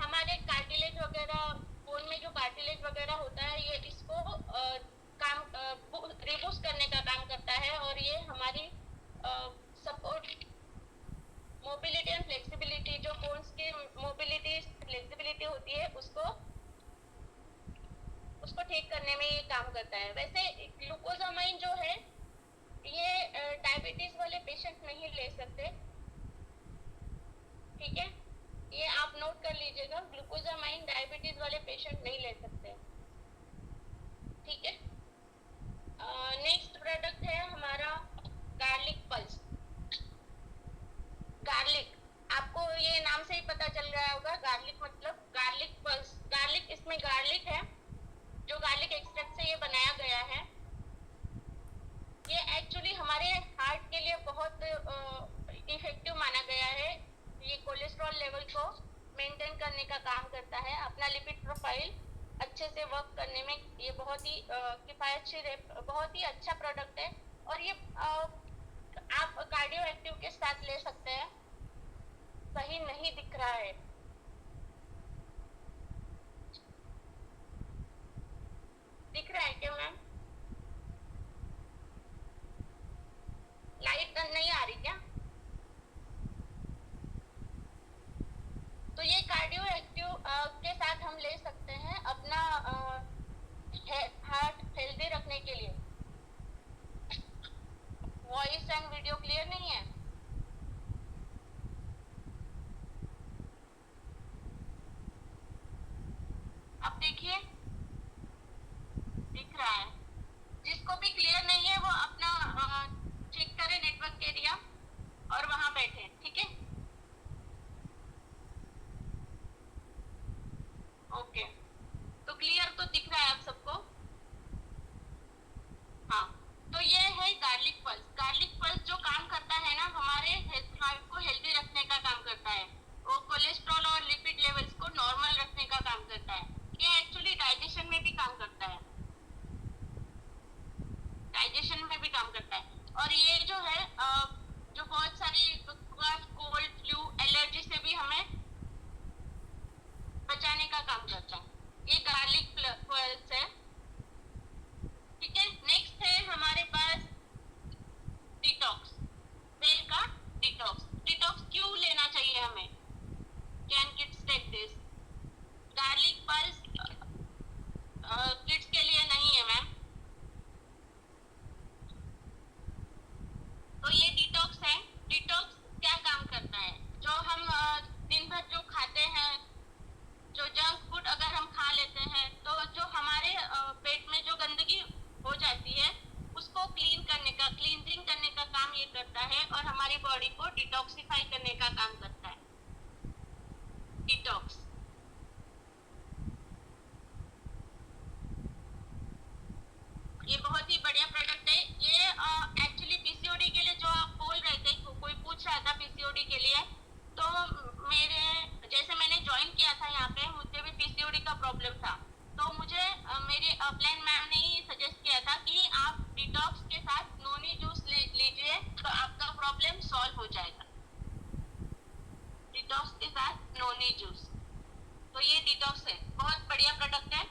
हमारे कार्टिलेज वगैरह, बोन में जो कार्टिलेज वगैरह होता है, ये इसको काम रिड्यूस करने का काम करता है, और ये हमारी सब कोलेस्ट्रॉल लेवल को मेंटेन करने का काम करता है। अपना लिपिड प्रोफाइल अच्छे से वर्क करने में ये बहुत ही किफ़ायतशीर है, बहुत ही अच्छा प्रोडक्ट है। और ये आप कार्डियो एक्टिव के साथ ले सकते हैं। सही नहीं दिख रहा है, दिख रहा है क्या मैम? लाइट नहीं आ रही क्या? तो ये कार्डियो एक्टिव के साथ हम ले सकते हैं अपना हार्ट हेल्दी रखने के लिए। वॉइस एंड वीडियो क्लियर नहीं है? अब देखिए, दिख रहा है। जिसको भी क्लियर नहीं है वो अपना चेक करे नेटवर्क एरिया और वहां बैठे, ठीक है? ओके, तो क्लियर तो दिख रहा है आप सबको? हाँ, तो ये है गार्लिक पल्स। गार्लिक पल्स जो काम करता है ना, हमारे हार्ट को हेल्दी रखने का काम करता है। वो कोलेस्ट्रॉल और लिपिड लेवल्स को नॉर्मल रखने का काम करता है। ये एक्चुअली डाइजेशन में भी काम करता है, डाइजेशन में भी काम करता है। और ये जो है जो बहुत सारी कोल्ड, फ्लू, एलर्जी से भी हमें बचाने का काम करता है। ये गार्लिक पल्स है, ठीक है। नेक्स्ट है हमारे पास डिटॉक्स, बेल का डिटॉक्स। डिटॉक्स क्यों लेना चाहिए हमें? Can kids take this? Garlic pulse kids के लिए नहीं है मैम। तो ये डिटॉक्स है। डिटॉक्स क्या काम करता है? जो हम दिन भर जो खाते हैं, जो जंक फूड अगर हम खा लेते हैं, तो जो हमारे पेट में जो गंदगी हो जाती है उसको क्लीन करने का, क्लींजिंग करने का काम ये करता है और हमारी बॉडी को डिटॉक्सिफाई करने का काम करता है डिटॉक्स। ये बहुत ही बढ़िया प्रोडक्ट है। ये एक्चुअली पीसीओडी के लिए, जो आप बोल रहे थे, कोई पूछ रहा था पीसीओडी के लिए, तो मेरे जैसे मैंने ज्वाइन किया था यहाँ पे, मुझे भी पीसीओडी का प्रॉब्लम था। तो मुझे मेरे अपलाइन मैम ने ही सजेस्ट किया था कि आप डिटॉक्स के साथ नोनी जूस लीजिए तो आपका प्रॉब्लम सॉल्व हो जाएगा। डिटॉक्स के साथ नोनी जूस, तो ये डिटॉक्स है, बहुत बढ़िया प्रोडक्ट है।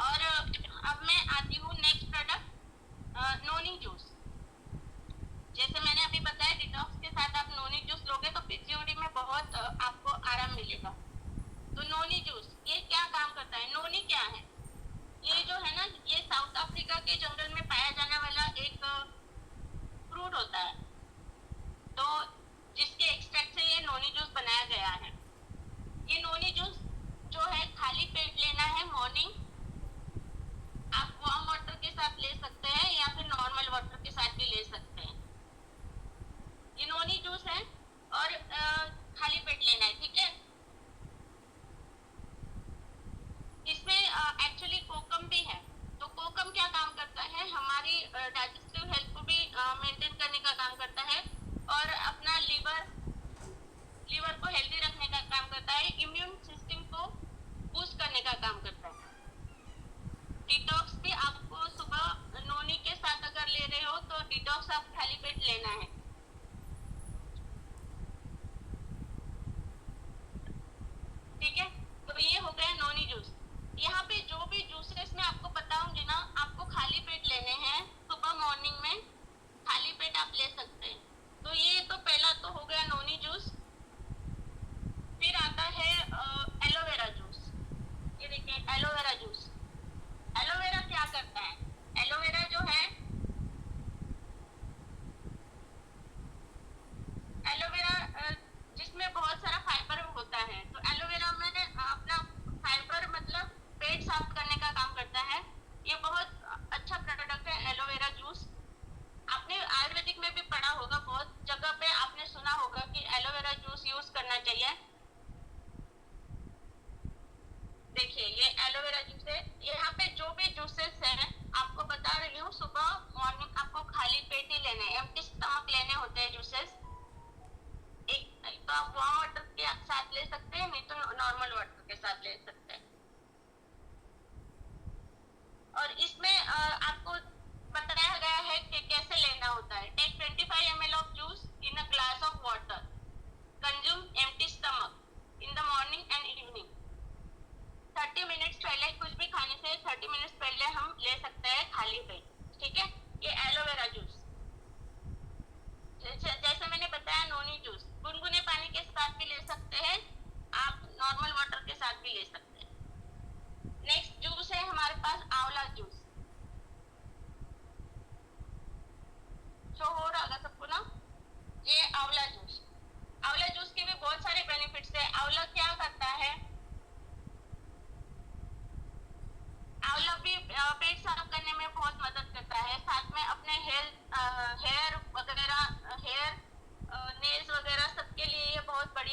और अब मैं आती हूँ नेक्स्ट प्रोडक्ट, नोनी जूस। जैसे मैंने अभी बताया, डिटॉक्स के साथ आप नोनी जूस लोगे तो पीसीओडी में बहुत आपको आराम मिलेगा। तो नोनी जूस ये क्या काम करता है? नोनी क्या है? ये जो है ना, ये साउथ अफ्रीका के जंगल में पाया जाने वाला एक फ्रूट होता है, तो जिसके एक्सट्रैक्ट से ये नोनी जूस बनाया गया है। ये नोनी जूस जो है खाली पेट लेना है मॉर्निंग। आप वार्म वाटर के साथ ले सकते हैं या फिर नॉर्मल वाटर के साथ भी ले सकते हैं। ये नोनी जूस है और खाली पेट लेना है, ठीक है। इसमें एक्चुअली कोकम भी है। तो कोकम क्या काम करता है? हमारी डाइजेस्टिव हेल्थ को भी मेंटेन करने का काम करता है और अपना लीवर को हेल्दी रखने का काम करता है, इम्यून सिस्टम को बूस्ट करने का काम करता है। डिटॉक्स भी आपको सुबह नोनी के साथ अगर ले रहे हो तो डिटॉक्स आप खाली पेट लेना है, ठीक है। तो ये हो गया नोनी जूस। यहाँ पे जो भी जूसेस मैं आपको बताऊंगी ना, आपको खाली पेट लेने हैं। सुबह मॉर्निंग में खाली पेट आप ले सकते हैं। तो ये तो पहला तो हो गया नोनी जूस। फिर आता है एलोवेरा जूस। ये देखिए एलोवेरा जूस। एलोवेरा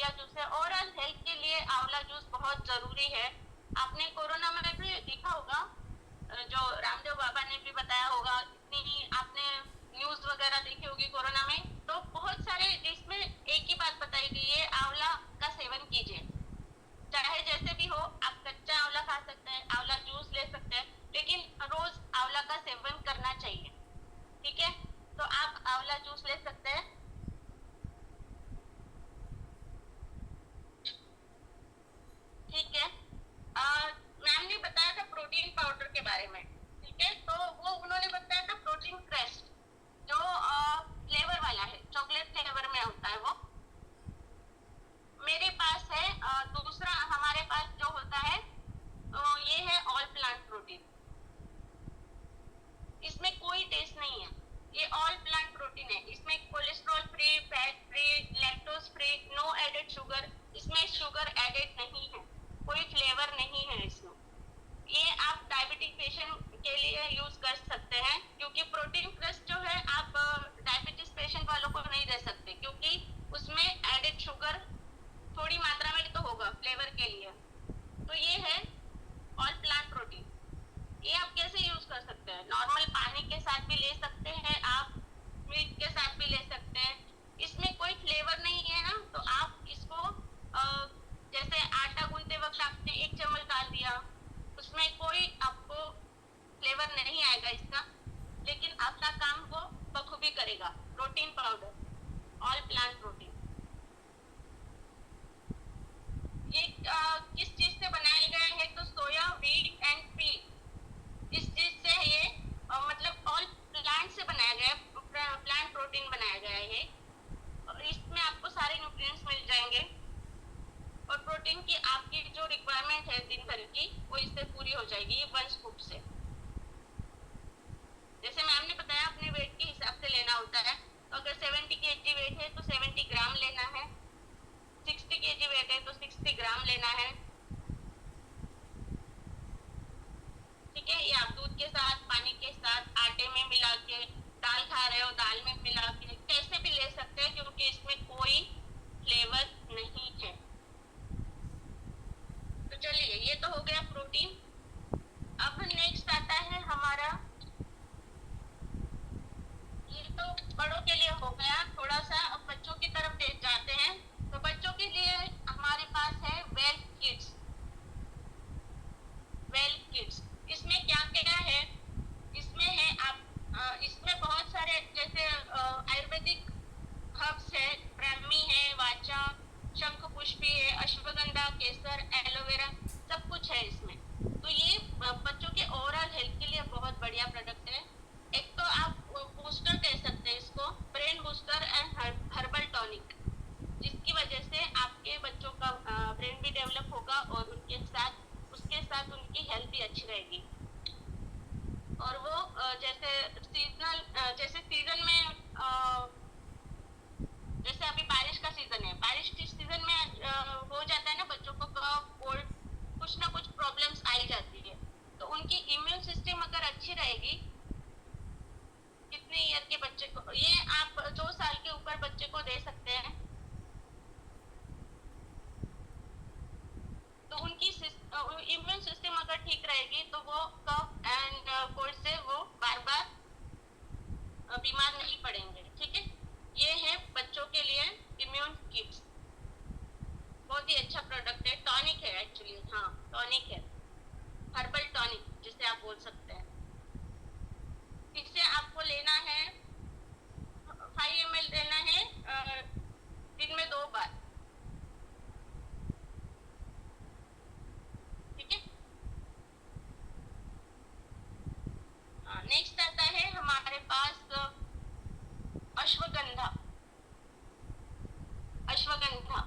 आंवला जूस है। ओवरऑल हेल्थ के लिए आंवला जूस बहुत जरूरी है। आपने कोरोना में भी देखा होगा, जो रामदेव बाबा ने भी बताया होगा, इतनी आपने न्यूज वगैरह देखी होगी कोरोना में, तो बहुत सारे जिसमें एक ही बात बताई गई है, आंवला का सेवन कीजिए। चाहे जैसे भी हो, आप कच्चा आंवला खा सकते हैं, आंवला जूस ले सकते हैं, लेकिन रोज आंवला का सेवन करना चाहिए। ठीक है, तो आप आंवला जूस ले सकते हैं। ठीक है, मैम ने बताया था प्रोटीन पाउडर के बारे में। ठीक है, तो वो उन्होंने बताया था प्रोटीन क्रेस्ट, जो फ्लेवर वाला है, चॉकलेट फ्लेवर में होता है वो। मेरे पास है दूसरा, हमारे पास जो होता है, तो ये है ऑल प्लांट प्रोटीन। इसमें कोई टेस्ट नहीं है, ये ऑल प्लांट प्रोटीन है। इसमें cholesterol free, fat free, lactose free, no added sugar, इसमें शुगर एडेड नहीं है, कोई फ्लेवर नहीं है इसमें। ये आप डायबिटिक पेशेंट के लिए यूज कर सकते हैं, क्योंकि प्रोटीन प्लस जो है आप डायबिटीज पेशेंट वालों को नहीं दे सकते, क्योंकि उसमें एडेड शुगर थोड़ी मात्रा में तो होगा फ्लेवर के लिए। तो ये है ऑल प्लांट प्रोटीन। ये आप कैसे यूज कर सकते हैं? नॉर्मल पानी के साथ भी ले सकते हैं आप, मिल्क के साथ भी ले सकते हैं। इसमें कोई फ्लेवर नहीं है ना, तो आप इसको जैसे आटा गूंथते वक्त आपने 1 चम्मच डाल दिया, उसमें कोई आपको फ्लेवर नहीं आएगा इसका, लेकिन अपना काम वो बखूबी करेगा। Protein powder all plant protein, ये किस चीज से बनाए गए हैं? तो सोया, व्हीट एंड पीट, इस चीज से ये मतलब ऑल प्लांट से बनाया गया है, प्लांट प्रोटीन बनाया गया है ये। और इसमें आपको सारे न्यूट्रिएंट्स मिल जाएंगे, और प्रोटीन की आपकी जो रिक्वायरमेंट है दिन भर की, वो इससे पूरी हो जाएगी वन स्कूप से। जैसे मैम ने बताया, अपने वेट के हिसाब से लेना होता है। तो अगर 70 kg वेट है तो 70 ग्राम लेना है, 60 kg वेट है तो 60 ग्राम लेना है। ठीक है, ये आप दूध के साथ, पानी के साथ, आटे में मिला के, दाल खा रहे हो दाल में मिला के, कैसे भी ले सकते हैं, क्योंकि इसमें कोई फ्लेवर नहीं है। तो चलिए, ये तो हो गया प्रोटीन। अब नेक्स्ट आता है हमारा, ये तो बड़ों के लिए हो गया थोड़ा सा, अब बच्चों की तरफ देख जाते हैं। तो बच्चों के लिए हमारे पास है वेल किड्स। वेल किड्स, इसमें क्या क्या है? इसमें है आप इसमें बहुत सारे जैसे आयुर्वेदिक हर्ब्स है, ब्राह्मी है, वाचा, शंख पुष्पी है, अश्वगंधा, केसर, एलोवेरा, सब कुछ है इसमें। तो ये बच्चों के ओवरऑल हेल्थ के लिए बहुत बढ़िया प्रोडक्ट है। एक तो आप बूस्टर कह सकते हैं इसको, brain booster and herbal tonic, जिसकी वजह से आपके बच्चों का ब्रेन भी डेवलप होगा, और उसके साथ उनकी हेल्थ भी अच्छी रहेगी। और वो जैसे सीजन में जैसे अभी बारिश का सीजन है, बारिश के सीजन में हो जाता है ना बच्चों को कफ, कोल्ड, कुछ ना कुछ प्रॉब्लम्स आई जाती है। तो उनकी इम्यून सिस्टम अगर अच्छी रहेगी, कितने ईयर के बच्चे को, ये आप 2 साल के ऊपर बच्चे को दे सकते हैं। तो उनकी इम्यून सिस्टम अगर ठीक रहेगी, तो वो कफ एंड कोल्ड से वो बार बार बीमार नहीं पड़ेंगे। ठीक है, ये है बच्चों के लिए इम्यून किट्स, बहुत ही अच्छा प्रोडक्ट है। टॉनिक है एक्चुअली, हाँ टॉनिक है, हर्बल टॉनिक जिसे आप बोल सकते हैं। इससे आपको लेना है 5 ml लेना है दिन में 2 बार। ठीक है, नेक्स्ट आता है हमारे पास अश्वगंधा। अश्वगंधा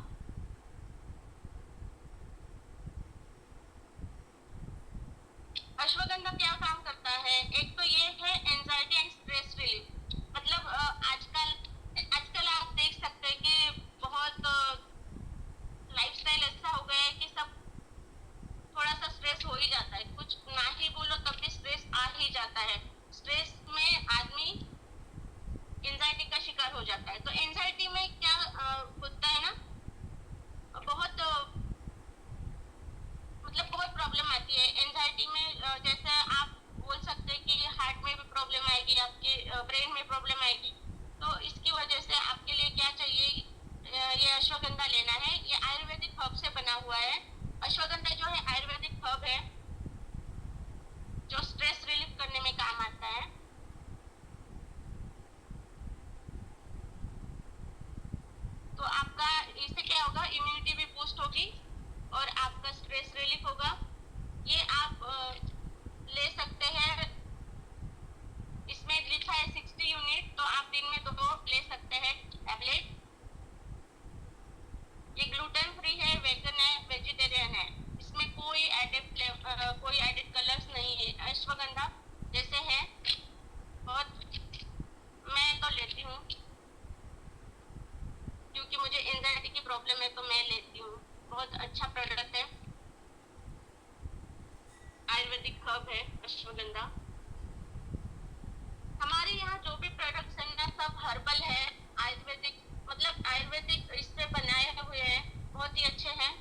अश्वगंधा क्या काम करता है? एक तो ये है एंजाइटी एंड स्ट्रेस रिलीफ। मतलब आजकल आप देख सकते हैं कि बहुत लाइफस्टाइल ऐसा हो गया है कि सब थोड़ा सा स्ट्रेस हो ही जाता है, कुछ ना ही बोलो तब भी स्ट्रेस आ ही जाता है। स्ट्रेस में आदमी एंजाइटी का शिकार हो जाता है। तो एंजाइटी में क्या होता है ना, बहुत मतलब बहुत प्रॉब्लम आती है एंजाइटी में। जैसे आप बोल सकते हैं कि हार्ट में भी प्रॉब्लम आएगी, आपके ब्रेन में प्रॉब्लम आएगी। तो इसकी वजह से आपके लिए क्या चाहिए, ये अश्वगंधा लेना है। ये आयुर्वेदिक हर्ब से बना हुआ है। अश्वगंधा जो है आयुर्वेदिक हर्ब है जो स्ट्रेस रिलीफ करने में काम आता है। तो आपका इससे क्या होगा, इम्यूनिटी भी बूस्ट होगी और आपका स्ट्रेस रिलीफ होगा। ये आप ले सकते हैं। इसमें लिखा है 60 यूनिट, तो आप दिन में 2 ले सकते हैं टैबलेट। ये ग्लूटेन फ्री है, वेगन है, वेजिटेरियन है। इसमें कोई एडेड कलर्स नहीं है। अश्वगंधा जैसे है बहुत, मैं तो लेती हूँ क्योंकि मुझे एंजाइटी की प्रॉब्लम है, तो मैं लेती हूँ। बहुत अच्छा प्रोडक्ट है, आयुर्वेदिक हर्ब है अश्वगंधा। हमारे यहाँ जो भी प्रोडक्ट्स हैं ना सब हर्बल है, आयुर्वेदिक, मतलब आयुर्वेदिक इससे बनाए हुए हैं, बहुत ही अच्छे हैं।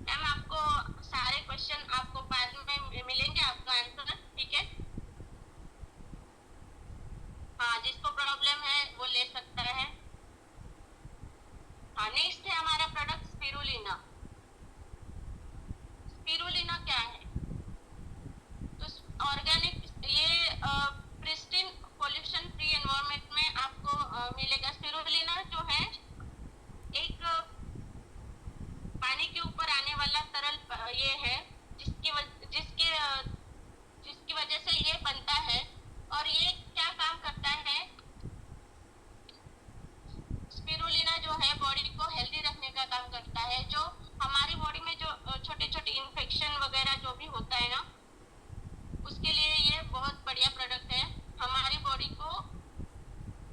मैम आपको सारे क्वेश्चन आपको बाद में मिलेंगे, आपका आंसर, ठीक है। हाँ, जिसको प्रॉब्लम है वो ले सकता है। हाँ, नेक्स्ट है हमारा प्रोडक्ट स्पिरुलिना। स्पिरुलिना क्या है, तो ऑर्गेनिक, ये प्रिस्टीन पॉल्यूशन फ्री एनवायरनमेंट में आपको मिलेगा। स्पिरुलिना जो है एक पानी के ऊपर आने वाला तरल ये है, जिसकी वजह से ये बनता है। और ये क्या काम करता है, स्पिरुलिना जो है बॉडी को हेल्दी रखने का काम करता है। जो हमारी बॉडी में जो छोटे छोटे इन्फेक्शन वगैरह जो भी होता है ना, उसके लिए ये बहुत बढ़िया प्रोडक्ट है। हमारी बॉडी को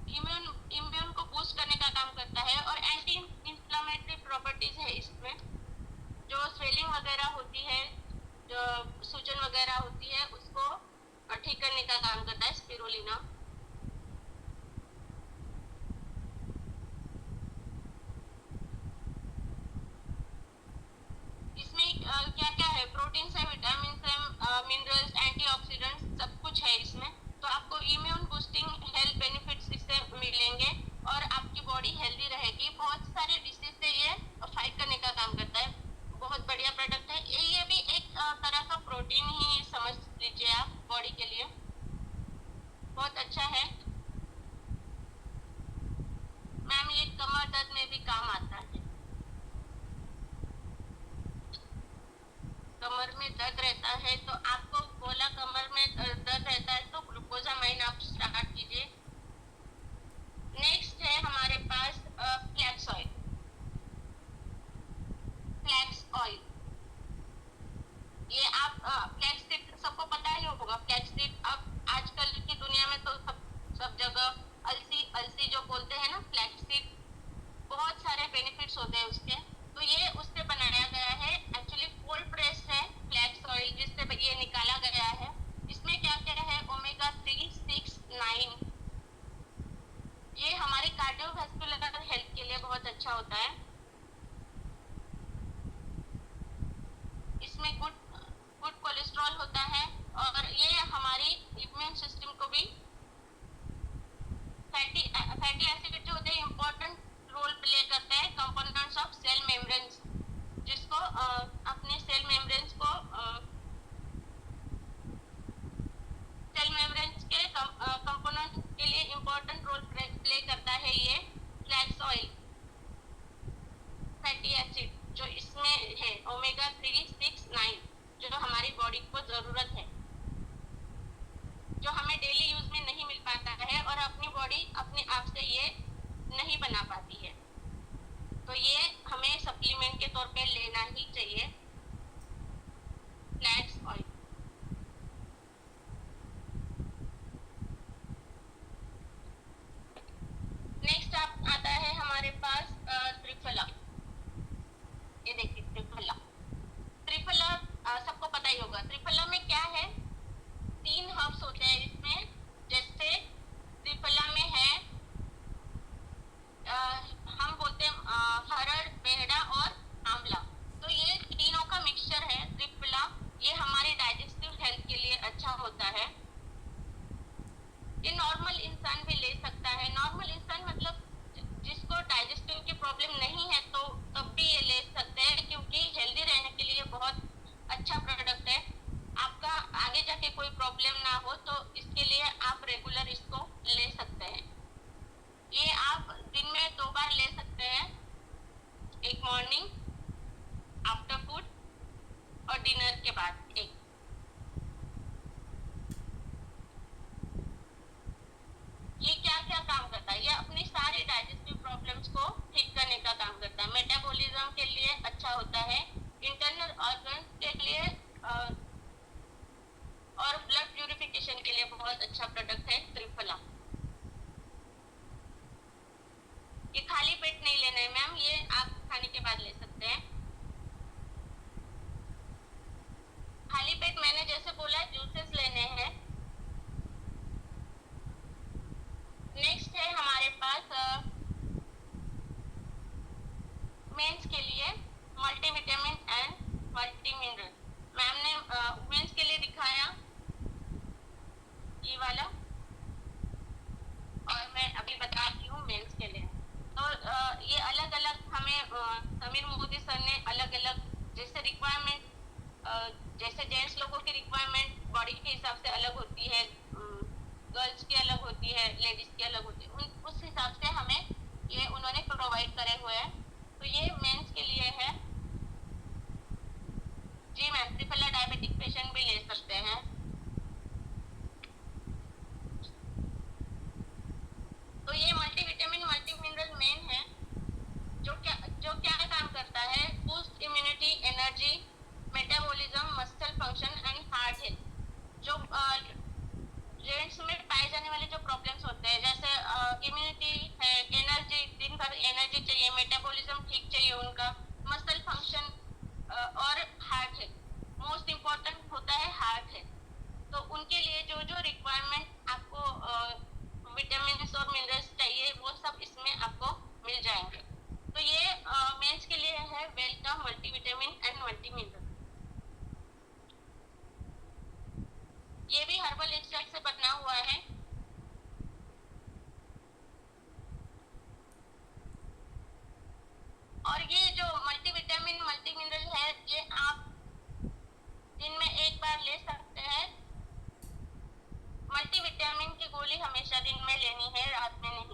इम्यून को बूस्ट करने का काम करता है। और एंटी इंफ्लेमेटरी प्रॉपर्टीज है इसमें। जो स्वेलिंग वगैरह होती है, जो सूजन वगैरह होती है, उसको ठीक करने का काम करता है स्पिरुलिना। इसमें क्या क्या है, प्रोटीन है, विटामिन है, मिनरल्स, एंटीऑक्सीडेंट्स, सब कुछ है इसमें। तो आपको इम्यून बूस्टिंग हेल्थ बेनिफिट्स इससे मिलेंगे और आपकी बॉडी हेल्दी रहेगी। बहुत सारे डिसीज से ये फाइट करने का काम करता है। बहुत बढ़िया प्रोडक्ट है ये भी एक तरह का प्रोटीन ही समझ लीजिए आप, बॉडी के लिए बहुत अच्छा है। मैम ये कमर दर्द में भी काम आता है। कमर में दर्द रहता है तो आपको बोला कमर में दर्द रहता है तो ग्लूकोजामाइन आप स्टार्ट कीजिए। नेक्स्ट है हमारे पास फ्लैक्स ऑयल। फ्लैक्स ऑयल ये आप फ्लैक्स सीड सबको पता ही होगा। फ्लैक्स सीड अब आजकल की दुनिया में तो सब जगह अलसी जो बोलते हैं ना, फ्लैक्स सीड, बहुत सारे बेनिफिट्स होते हैं उसके। तो ये उससे बनाया गया है, एक्चुअली कोल्ड प्रेस है फ्लैक्स ऑयल जिससे ये निकाला गया है। इसमें क्या क्या है, ओमेगा 3, 6, 9। ये हमारे कार्डियोवैस्कुलर हेल्थ के लिए बहुत अच्छा होता है। इसमें गुड कोलेस्ट्रॉल होता है और ये हमारी इम्यून सिस्टम को भी, फैटी एसिड जो होते हैं इंपॉर्टेंट रोल प्ले करते हैं कंपोनेंट्स ऑफ सेल होता है, ये नॉर्मल इंसान भी ले सकता है। नॉर्मल इंसान मतलब जिसको डाइजेस्टिव की प्रॉब्लम नहीं है तो तब भी ये ले सकते हैं, क्योंकि हेल्दी रहने के लिए बहुत अच्छा प्रोडक्ट है। आपका आगे जाके कोई प्रॉब्लम ना हो तो इसके लिए आप रेगुलर इसको ले सकते हैं। ये आप दिन में 2 बार ले सकते हैं, एक मॉर्निंग आफ्टर फूड और डिनर के बाद एक। ये क्या क्या काम करता है? ये अपनी सारी डाइजेस्टिव प्रॉब्लम्स को ठीक करने का काम करता है। मेटाबॉलिज्म के लिए अच्छा होता है, इंटरनल ऑर्गन्स के लिए और ब्लड प्यूरिफिकेशन के लिए बहुत अच्छा प्रोडक्ट है त्रिफला। ये खाली पेट नहीं लेना है मैम, ये आप खाने के बाद ले सकते हैं। खाली पेट मैंने जैसे बोला जूसेस लेने हैं। नेक्स्ट है हमारे पास मेंस के लिए multivitamin and multi mineral. Ma'am ने मेंस के लिए दिखाया ये वाला, और मैं अभी बताती हूँ मेंस के लिए। तो ये अलग अलग हमें समीर मोदी सर ने अलग अलग जैसे रिक्वायरमेंट, जैसे जेंट्स लोगों की रिक्वायरमेंट बॉडी के हिसाब से अलग होती है, गर्ल्स की अलग होती है, लेडीज की अलग होती है, उस हिसाब से हमें ये उन्होंने प्रोवाइड करे हुए हैं। तो ये मेंस के लिए है जी मैम। त्रिफला डायबिटिक पेशेंट भी ले सकते हैं। तो ये मल्टीविटामिन मल्टी मिनरल मेन है, जो क्या काम करता है, boost immunity, energy, metabolism, muscle function and heart health. जो जेंट्स में पाए जाने वाले जो प्रॉब्लम्स होते हैं, जैसे इम्यूनिटी है, एनर्जी, दिन भर एनर्जी चाहिए, मेटाबॉलिज्म ठीक चाहिए उनका, मसल फंक्शन और हार्ट हेल्थ। मोस्ट इम्पोर्टेंट होता है हार्ट हेल्थ। तो उनके लिए जो जो रिक्वायरमेंट आपको विटामिन और मिनरल्स चाहिए वो सब इसमें आपको मिल जाएंगे। तो ये मेंस के लिए है वेल्का मल्टीविटामिन एंड मल्टी मिनरल। ये भी हर्बल एक्सट्रैक्ट से बना हुआ है। और ये जो मल्टीविटामिन मल्टी मिनरल है, ये आप दिन में एक बार ले सकते हैं। मल्टीविटामिन की गोली हमेशा दिन में लेनी है, रात में नहीं।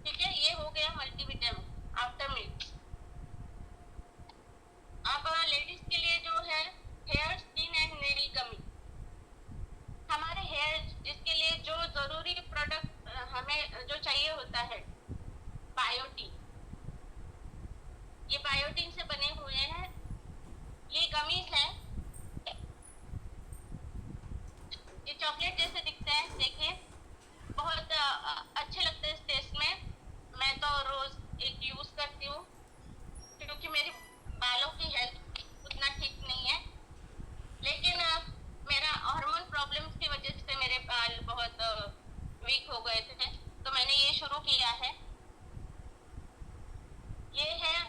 ठीक है, ये हो गया मल्टीविटामिन आफ्टर मील। अब लेडीज के लिए जो है हेयर, स्किन एंड नेल गमी। हमारे हेयर जिसके लिए जो जरूरी प्रोडक्ट हमें जो चाहिए होता है, बायोटीन। ये बायोटीन से बने हुए हैं, ये गमीज है। ये चॉकलेट जैसे दिखते हैं, देखिए बहुत अच्छे लगते हैं इस टेस्ट में। मैं तो रोज एक यूज करती हूँ, क्योंकि मेरी बालों की हेल्थ उतना ठीक नहीं है, लेकिन मेरा हार्मोन प्रॉब्लम्स की वजह से मेरे बाल बहुत वीक हो गए थे, तो मैंने ये शुरू किया है। ये है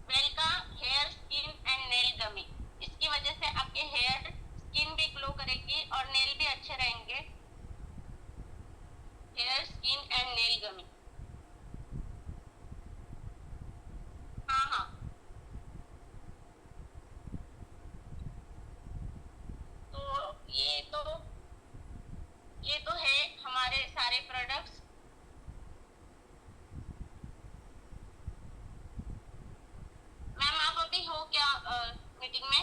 वेल्का हेयर, स्किन एंड नेल गमी। इसकी वजह से आपके हेयर, स्किन भी ग्लो करेगी और नेल भी अच्छे रहेंगे। हेयर, स्किन एंड नेल गमी। हाँ हाँ, तो ये तो है हमारे सारे प्रोडक्ट्स। मैम आप अभी हो क्या मीटिंग में?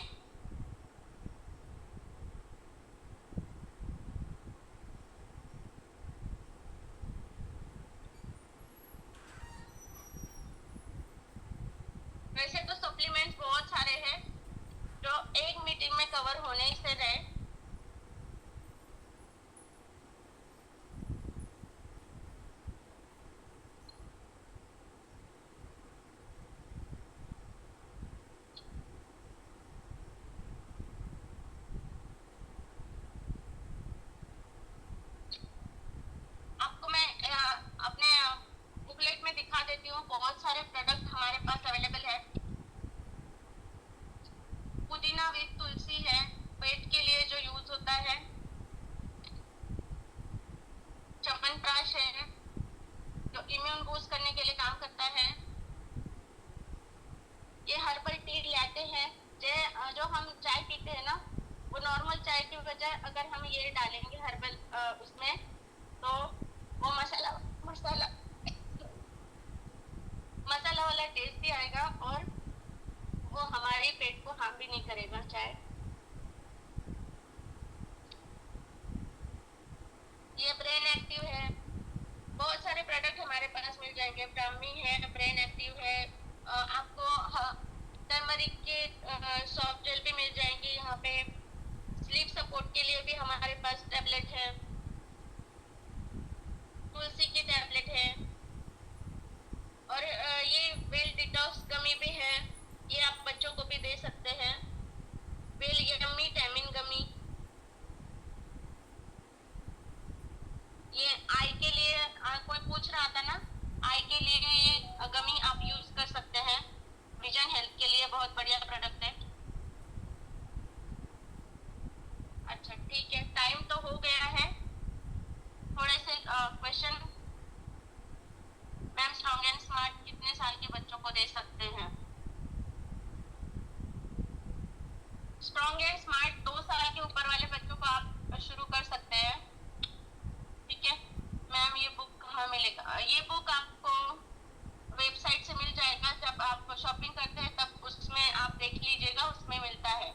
वैसे तो सप्लीमेंट्स बहुत सारे हैं जो एक मीटिंग में कवर होने से रहे। आपको मैं अपने बुकलेट में दिखा देती हूँ, बहुत सारे प्रोडक्ट हमारे पास अवेलेबल है। चाय की बजाय अगर हम ये डालेंगे हर्बल उसमें, तो वो मसाला मसाला मसाला वाला टेस्ट भी आएगा और वो हमारे पेट को हार्म भी नहीं करेगा चाय। ये ब्रेन एक्टिव है। बहुत सारे प्रोडक्ट हमारे पास मिल जाएंगे। ब्राह्मी है, ब्रेन एक्टिव है, आपको टर्मरिक के सॉफ्ट जेल भी मिल जाएंगे यहाँ पे। स्लीप सपोर्ट के लिए भी हमारे पास टैबलेट है, तुलसी की टैबलेट है, और ये वेल डिटॉक्स गमी भी है, ये आप बच्चों को भी दे सकते हैं। वेल यम्मी टैमिन गमी, ये आई के लिए कोई पूछ रहा था ना, आई के लिए ये गमी आप यूज कर सकते हैं। विजन हेल्थ के लिए बहुत बढ़िया प्रोडक्ट है। अच्छा ठीक है, टाइम तो हो गया है। थोड़े से question. Ma'am strong and smart कितने साल के बच्चों को दे सकते हैं? स्ट्रॉन्ग एंड स्मार्ट 2 साल के ऊपर वाले बच्चों को आप शुरू कर सकते हैं। ठीक है मैम, ये बुक कहाँ मिलेगा? ये बुक आपको वेबसाइट से मिल जाएगा। जब आप शॉपिंग करते हैं तब उसमें आप देख लीजिएगा, उसमें मिलता है।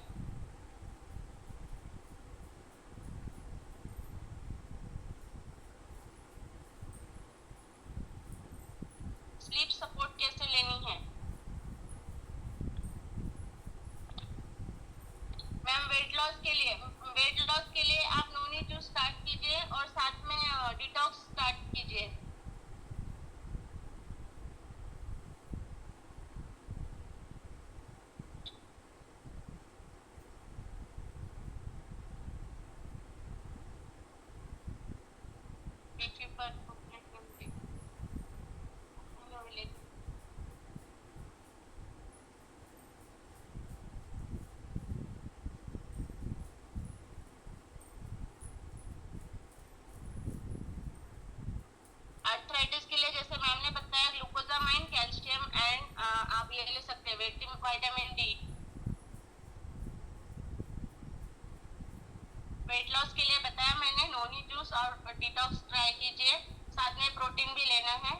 स्लीप सपोर्ट कैसे लेनी है? मैम वेट लॉस के लिए आप नोनी जूस स्टार्ट कीजिए और साथ में डिटॉक्स स्टार्ट कीजिए। आर्थराइटिस के लिए जैसे मैम ने बताया, ग्लूकोजामाइन, कैल्शियम एंड आप ये ले सकते हैं विटामिन डी। वेट लॉस के लिए बताया मैंने, नोनी जूस और डिटॉक्स ट्राई कीजिए, साथ में प्रोटीन भी लेना है।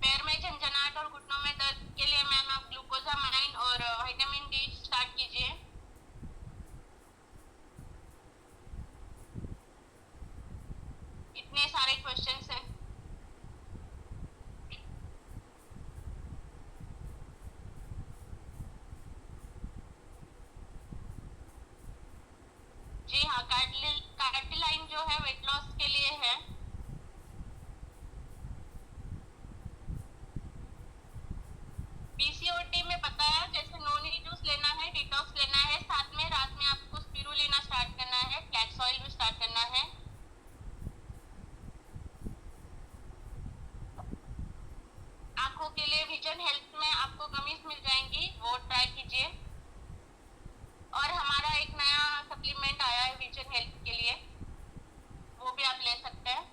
पैर में झंझनाहट और घुटनों में दर्द के लिए मैम आप ग्लूकोजामाइन और विटामिन डी स्टार्ट कीजिए। इतने सारे क्वेश्चंस हैं। जी हाँ, कार्टिलाइन जो है वेट लॉस के लिए है। पीसीओडी में बताया जैसे नोनी जूस लेना है, डिटॉक्स लेना है, साथ में रात में आपको स्पिरुलिना स्टार्ट करना है, फ्लैक्स ऑयल भी स्टार्ट करना है। आंखों के लिए विजन हेल्थ में आपको गमीज मिल जाएंगी, वो ट्राई कीजिए। और हमारा एक नया सप्लीमेंट आया है विजन हेल्थ के लिए, वो भी आप ले सकते हैं।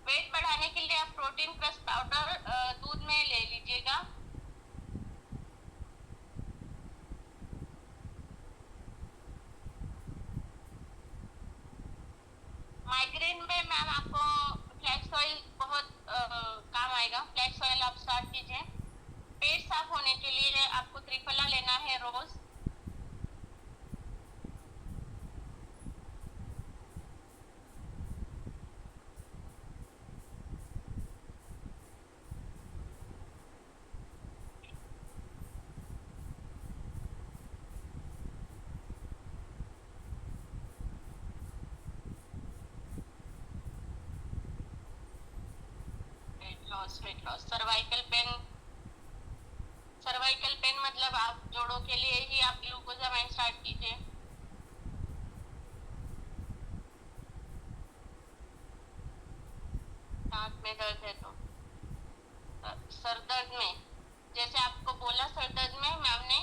वेट बढ़ाने के लिए आप प्रोटीन प्लस पाउडर दूध में ले लीजिएगा। माइग्रेन में मैम आपको फ्लैक्स ऑयल बहुत काम आएगा, फ्लैक्स ऑयल आप स्टार्ट कीजिए। पेट साफ होने के लिए आपको त्रिफला लेना है रोज। वेट लॉस, सर्वाइकल पेन मतलब आप जोड़ों के लिए ही आप ग्लूकोजामाइन स्टार्ट कीजिए। दांत में दर्द है तो सर दर्द में, जैसे आपको बोला सर दर्द में मैम ने,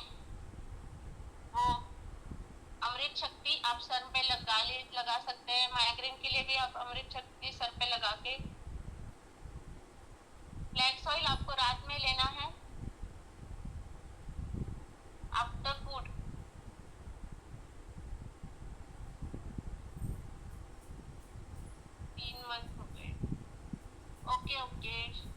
वो अमृत शक्ति आप सर पे लगा सकते हैं। माइग्रेन के लिए भी आप अमृत शक्ति सर पे लगा के ब्लैक सॉइल आपको रात में लेना है आफ्टर फूड। 3 मंथ हो गए। Okay okay.